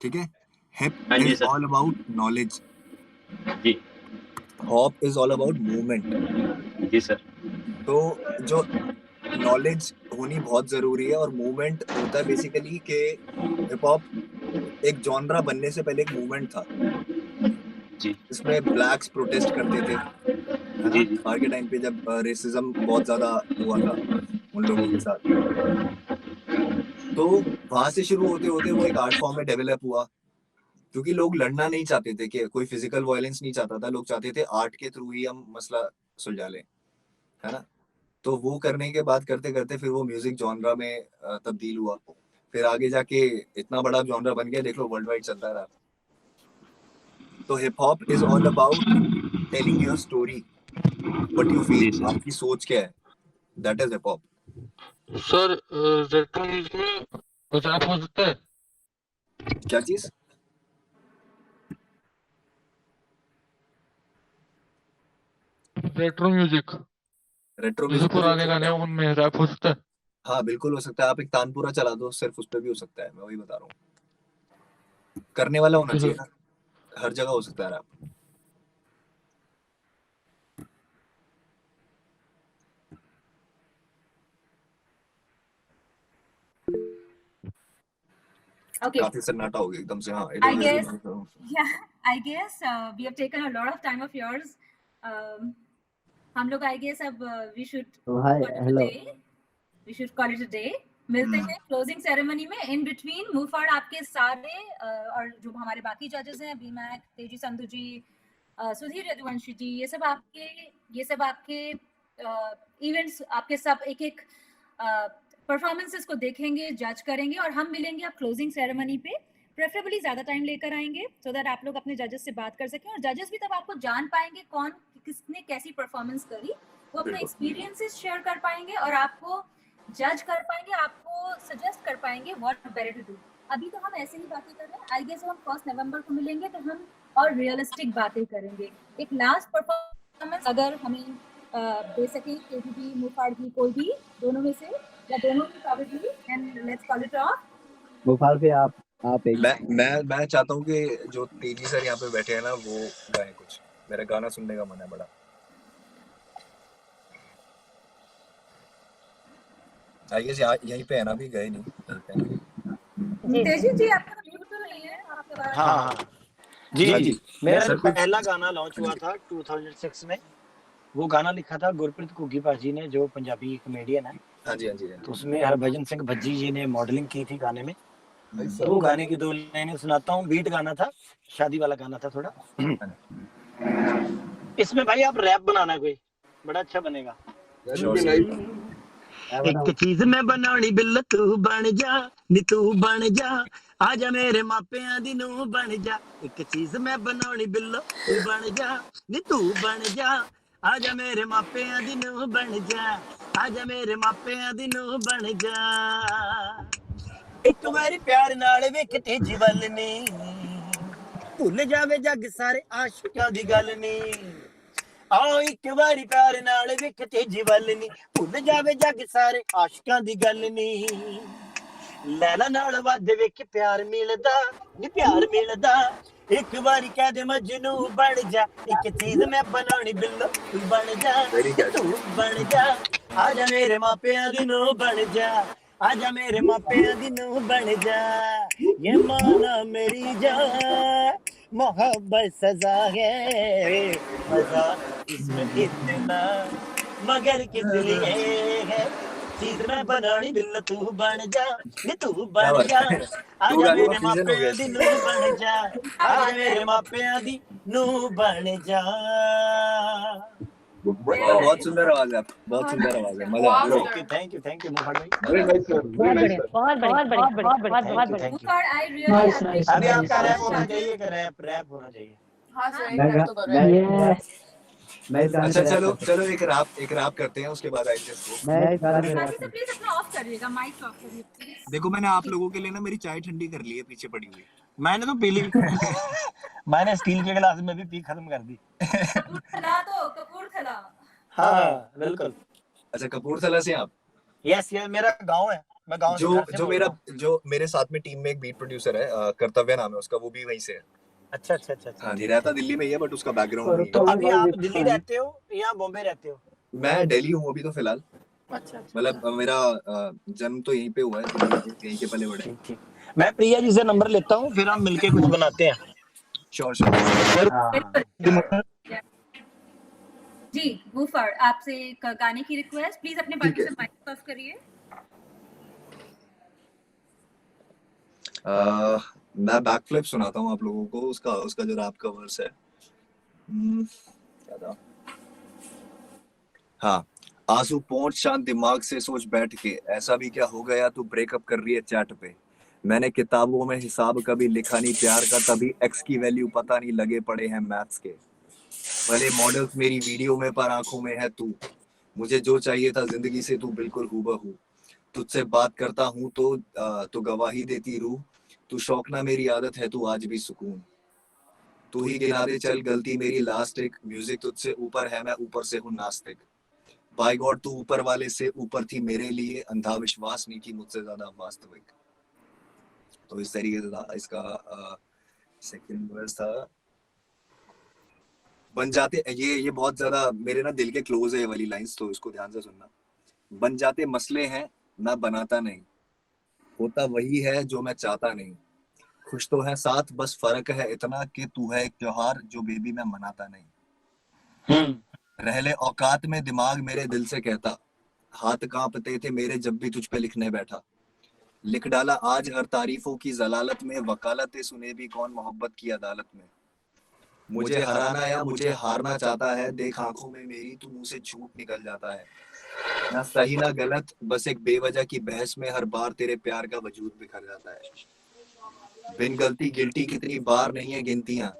Speaker 15: ठीक है। हिप
Speaker 4: हाँ जी
Speaker 15: is
Speaker 4: sir.
Speaker 15: All about knowledge,
Speaker 4: जी
Speaker 15: hop is all about movement.
Speaker 4: जी सर।
Speaker 15: तो जो नॉलेज होनी बहुत जरूरी है, और मूवमेंट होता है बेसिकली कि हिप हॉप एक जॉनरा बनने से पहले एक मूवमेंट था जिसमें ब्लैक्स प्रोटेस्ट करते थे, है ना, बाहर के टाइम पे जब रेसिज्म बहुत ज्यादा हुआ था उन लोगों के साथ। तो वहां से शुरू होते होते वो एक आर्ट फॉर्म में डेवलप हुआ, क्योंकि लोग लड़ना नहीं चाहते थे, कि कोई फिजिकल वायलेंस नहीं चाहता था, लोग चाहते थे आर्ट के थ्रू ही हम मसला सुलझा लें, है ना। तो वो करने के बाद करते करते फिर वो म्यूजिक जॉनरा में तब्दील हुआ, फिर आगे जाके इतना बड़ा जॉनरा बन गया, देख लो वर्ल्ड वाइड चलता रहा। तो hip hop is all about telling your story, what you feel, आपकी सोच क्या है, that is hip hop.
Speaker 11: Sir retro music में रैप हो सकता है?
Speaker 15: क्या चीज?
Speaker 11: रेट्रो म्यूजिक,
Speaker 15: रेट्रो
Speaker 11: जैसे
Speaker 15: म्यूजिक
Speaker 11: पुराने गाने हैं उनमें रैप हो सकता है?
Speaker 15: हाँ बिल्कुल हो सकता है, आप एक तानपुरा चला दो, सिर्फ उस पर भी हो सकता है, मैं वही बता रहा हूँ, करने वाला होना चाहिए ना, हर जगह हो सकता है रैप।
Speaker 2: Okay.
Speaker 15: काफी सन्नाटा हो गया एकदम से। हाँ,
Speaker 2: I guess, yeah, I guess we have taken a lot of time of yours. हम लोग I guess अब we should
Speaker 13: Hi,
Speaker 2: call it a
Speaker 13: hello.
Speaker 2: day. We should call it a day. मिलते हैं क्लोजिंग सेरेमनी में। In between Muhfaad आपके सारे और जो हमारे बाकी जजेस हैं, बीमैक, तेजी संधू जी, सुधीर यदुवंशी जी, ये सब आपके इवेंट्स, आपके सब एक एक परफॉर्मेंसेस को देखेंगे, जज करेंगे, और हम मिलेंगे अब क्लोजिंग सेरेमनी पे। प्रेफरेबली ज़्यादा टाइम लेकर आएंगे सो दैट आप लोग अपने जजेस से बात कर सकें, और जजेस भी तब आपको जान पाएंगे कौन किसने कैसी परफॉर्मेंस करी, वो अपने एक्सपीरियंसेस शेयर कर पाएंगे और आपको जज कर पाएंगे, आपको सजेस्ट कर पाएंगे व्हाट बेटर टू डू। अभी तो हम ऐसे ही बातें कर रहे हैं। आई गेस हम 1 नवंबर को मिलेंगे तो हम और रियलिस्टिक बातें करेंगे। एक लास्ट परफॉर्मेंस अगर हमें दे सके, केजीबी, मुफाड़ जी, कोई भी दोनों में से, या दोनों भी probably, and let's call it off.
Speaker 13: Mufaad पे आप एक
Speaker 15: मैं चाहता हूँ कि जो तेजी सर यहाँ पे बैठे हैं ना, वो गाएं कुछ, मेरा गाना सुनने का मन है बड़ा। आई गेस यहीं पे है ना, भी गए नहीं।
Speaker 2: तेजी जी आपका म्यूट तो नहीं है आपके बारे में?
Speaker 12: हाँ जी, मेरा पहला गाना लॉन्च हुआ था 2006 में। वो गाना लिखा था गुरप्रीत घुग्गी पाजी ने, जो पंजाबी कॉमेडियन है।
Speaker 15: हाँ जी।
Speaker 12: तो उसमें हरभजन सिंह भज्जी जी ने मॉडलिंग की थी गाने में। तो वो गाने की 2 लाइनें सुनाता हूँ। बीट गाना था, शादी वाला गाना था थोड़ा। इसमें भाई आप रैप बनाना, कोई बड़ा अच्छा बनेगा। एक चीज मैं बनानी बिल्ल तू बन जा, नी तू बन जा, आजा मेरे मापियां दी नूं बन जा। एक चीज मैं बनानी बिल्ल तू बन जा, नी तू बन जा, आजा मेरे मापियां दी नूं बन जा, आजा मेरे मापियां दी नूं बन जा। एक बारी प्यार नाल वेख तेजी वल नी, भुल जावे जग सारे आशिकां दी गल नी। आओ एक बारी प्यार नाल वेख तेजी वल नी, भुल जावे जग सारे आशिकां दी गल नी। लैला नाल वध वेख प्यार मिलदा, नी प्यार मिलदा। एक बारी कह दे मजनू बन जा, एक चीज मैं बनानी बिल्लो तू बन जा, तू बन जा, आजा मेरे मापियां दी नूं बन जा, आजा मेरे मापियां दी नूं बन जा। ये माना मेरी जान, मोहब्बत सजा है, मजा इसमें इतना मगर किस लिए है। चीज मैं बनानी बिल्लो तू बन जा, नी तू बन जा, आजा मेरे मापियां दी नूं बन जा, आजा मेरे मापियां दी नूं बन जा।
Speaker 15: बहुत सुंदर आवाज है, बहुत सुंदर आवाज है, मजा आ रहा है।
Speaker 12: थैंक यू मुफाड़ भाई।
Speaker 9: बहुत बढ़िया।
Speaker 2: मुफाड़, आई रियली
Speaker 12: अभी आपका रैप होना चाहिए, रैप होना चाहिए।
Speaker 18: हाँ सर, रैप तो करो।
Speaker 15: अच्छा चलो एक रैप करते हैं, उसके बाद आएंगे इसको।
Speaker 2: प्लीज अपना ऑफ करिएगा, माइक ऑफ करिए प्लीज।
Speaker 15: देखो मैंने आप लोगों के लिए ना मेरी चाय ठंडी कर ली है पीछे पड़ी हुई।
Speaker 12: मैंने तो पी ली। मैंने स्टील के गिलास में भी पी खत्म कर दी।
Speaker 2: कपूरथला।
Speaker 12: हाँ बिल्कुल।
Speaker 15: अच्छा कपूरथला से आप?
Speaker 12: यस मेरा गांव है, मैं गांव से
Speaker 15: जो मेरे साथ में टीम में एक बीट प्रोड्यूसर है, कर्तव्य नाम है उसका, वो भी वहीं से है।
Speaker 12: अच्छा।
Speaker 15: हाँ जी, रहता दिल्ली में ही है बट उसका बैकग्राउंड
Speaker 12: तो अभी आप दिल्ली रहते हो या बॉम्बे रहते हो?
Speaker 15: मैं दिल्ली हूँ अभी तो फिलहाल।
Speaker 18: अच्छा अच्छा
Speaker 15: मतलब मेरा जन्म तो यहीं पे हुआ है, तो यहीं के पले बड़े।
Speaker 12: ठीक। मैं प्रिया जी से नंबर लेता हूँ, फिर हम मिलके कुछ बनाते हैं।
Speaker 15: Sure sure.
Speaker 12: हाँ
Speaker 2: जी गुफर, आपसे एक गाने की रिक्वेस्ट, प्लीज अपने
Speaker 15: ठीक
Speaker 2: बाजू
Speaker 15: है।
Speaker 2: से माइक ऑफ करिए।
Speaker 15: मैं बैकफ्लिप सुनाता हूँ आप लोगों को, उसका उसका जो रैप का वर्स है। क्या था? हाँ, आंसू पोंछ शांत दिमाग से सोच बैठ के, ऐसा भी क्या हो गया तू ब्रेकअप कर रही है चैट पे। मैंने किताबों में हिसाब कभी लिखा नहीं प्यार का, तभी एक्स की वैल्यू पता नहीं लगे पड़े हैं मैथ्स के। भले मॉडल्स मेरी वीडियो में पर आंखों में है तू, मुझे जो चाहिए था जिंदगी से तू बिल्कुल हूबहू। तुझसे बात करता हूँ तो गवाही देती रूह, तू शौक ना मेरी आदत है तू आज भी सुकून। तू ही गिना दे चल गलती मेरी लास्ट एक, म्यूजिक तुझसे ऊपर है मैं ऊपर से हूँ नास्तिक। बाय गॉड तू ऊपर वाले से ऊपर थी मेरे लिए, अंधा विश्वास नहीं थी मुझसे ज्यादा वास्तविक। तो इस तरीके से था इसका सेकंड वर्स था। बन जाते ये बहुत ज्यादा मेरे ना दिल के क्लोज है ये वाली लाइंस, तो इसको ध्यान से सुनना। बन जाते मसले हैं मैं बनाता नहीं, होता वही है जो मैं चाहता नहीं। खुश तो है साथ बस फर्क है इतना कि तू है एक त्योहार जो बेबी मैं मनाता नहीं। रहले औकात में दिमाग मेरे दिल से कहता, हाथ कांपते थे मेरे जब भी तुझ पे लिखने बैठा। लिख डाला आज हर तारीफों की जलालत में, वकालतें सुने भी कौन मोहब्बत की अदालत में। मुझे हराना या मुझे हारना चाहता है, देख आंखों में मेरी तू मुंह से झूठ निकल जाता है। ना सही ना गलत बस एक बेवजह की बहस में हर बार तेरे प्यार का वजूद बिखर जाता है। बिन गलती गिल्टी कितनी बार नहीं है गिनतियां,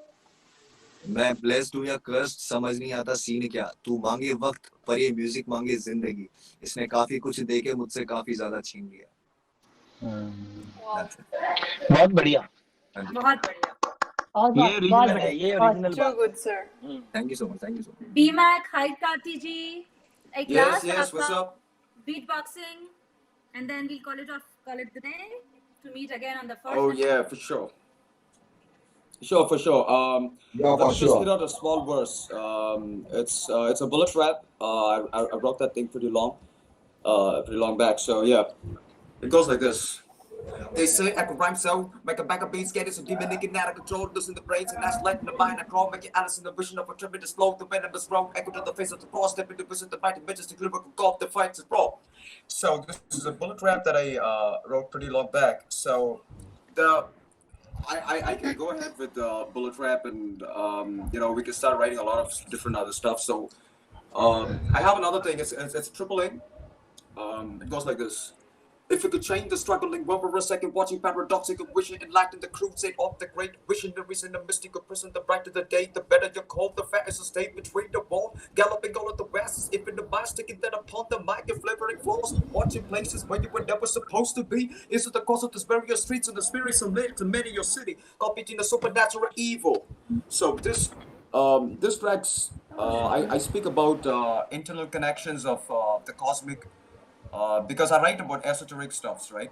Speaker 15: मैं ब्लेस्ड हूँ या कर्स्ड समझ नहीं आता सीन क्या। तू मांगे वक्त पर ये म्यूजिक मांगे जिंदगी, इसने काफी कुछ दे के मुझसे काफी ज्यादा छीन लिया। That's it.
Speaker 12: बहुत बढ़िया।
Speaker 15: हाँ जी।
Speaker 2: बहुत बढ़िया।
Speaker 12: ये ओरिजिनल है, ये ओरिजिनल
Speaker 18: Too
Speaker 12: बात
Speaker 18: good, sir.
Speaker 15: Thank you so much, thank you so much.
Speaker 2: BMAC, hi Karti ji. एक
Speaker 7: Yes,
Speaker 2: last
Speaker 7: yes, what's
Speaker 2: आपका
Speaker 7: up?
Speaker 2: beatboxing, and then we'll call it the day to meet again on the first.
Speaker 7: Oh yeah, for sure. For sure.
Speaker 8: Yeah,
Speaker 7: Let
Speaker 8: for
Speaker 7: me just
Speaker 8: sure.
Speaker 7: hit out a small verse. It's a bullet rap. I wrote that thing pretty long back. So yeah, it goes like this. They say I can rhyme so, make a bag of beats, get it so demon nigga out of control, losing the brains and that's light in the mind. I crawl, make it Alice in the vision of a tremendous flow, the venomous row, echo to the face of the cross, step into visit the fight, the bitches, the lyrical golf, the fights is raw. So this is a bullet rap that I wrote pretty long back. So I can go ahead with the bullet rap and we can start writing a lot of different other stuff. So I have another thing. It's triple A. It goes like this. If you could change the struggling world for a second, watching paradoxical wishing, enlighten the crusade of the great visionaries in the mystical prison, the brighter the day, the better your call, the fat is a state between the wall, galloping all of the west, if in the mind, sticking that upon the mic and flavoring floors, watching places where you were never supposed to be. Is it the cause of this various streets and the spirits of many your city, competing the supernatural evil? So this tracks, I speak about internal connections of the cosmic. Because I write about esoteric stuffs, right?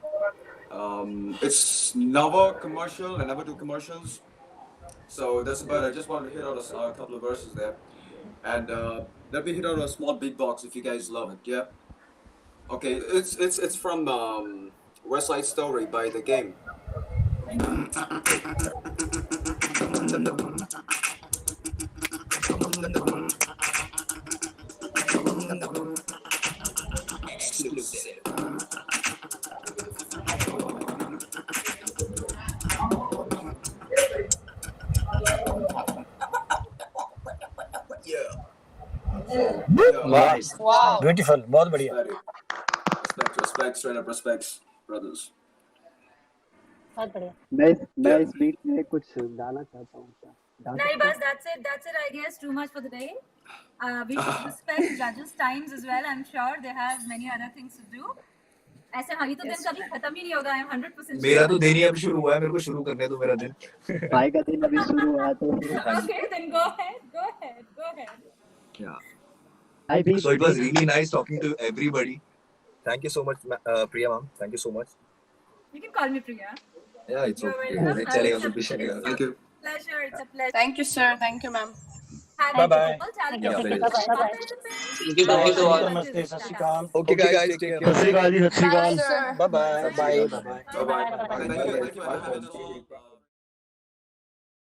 Speaker 7: It's never commercial. I never do commercials. So that's about it. I just wanted to hit out a couple of verses there. And let me hit out a small beatbox if you guys love it, yeah? Okay, it's from West Side Story by The Game.
Speaker 12: Nice.
Speaker 18: Wow.
Speaker 12: Beautiful, बहुत बढ़िया।
Speaker 7: Respect, straight up respects, brothers.
Speaker 9: बहुत बढ़िया।
Speaker 13: मैं इस beat में कुछ गाना चाहता हूँ क्या? गा
Speaker 2: नहीं
Speaker 13: सकता हूँ?
Speaker 2: बस that's it I guess. Too much for the day. We should respect judges' times as well. I'm sure they have many other things to do. ऐसे हाँ ये तो दिन कभी खत्म ही नहीं होगा. I'm 100%
Speaker 15: मेरा
Speaker 2: sure.
Speaker 15: तो दिन ही अब शुरू हुआ है, मेरे को शुरू करने दो मेरा दिन।
Speaker 13: भाई का दिन अभी शुरू हुआ तो
Speaker 2: Okay, then go ahead.
Speaker 15: Yeah.
Speaker 13: I think
Speaker 15: So it was really nice talking to everybody. Thank you so much, Priya ma'am. Thank you so much.
Speaker 2: You can call me Priya.
Speaker 15: Yeah, it's
Speaker 2: You're
Speaker 15: okay.
Speaker 2: welcome.
Speaker 15: नहीं चलेगा,
Speaker 2: It's a
Speaker 15: कुछ भी चलेगा।
Speaker 7: Thank you.
Speaker 2: pleasure. It's a pleasure.
Speaker 18: Thank you, sir. Thank you, ma'am.
Speaker 2: Thank
Speaker 15: Bye-bye.
Speaker 2: you all. Thank
Speaker 15: Yeah,
Speaker 2: you.
Speaker 15: please.
Speaker 2: Participants.
Speaker 12: Thank you all. नमस्ते, सत श्री अकाल.
Speaker 15: Okay, guys, take care.
Speaker 17: सत श्री अकाल जी, सत श्री
Speaker 18: Bye,
Speaker 17: अकाल.
Speaker 18: sir.
Speaker 15: Bye-bye.
Speaker 17: Bye.
Speaker 7: Bye bye. Thank you. Thank you.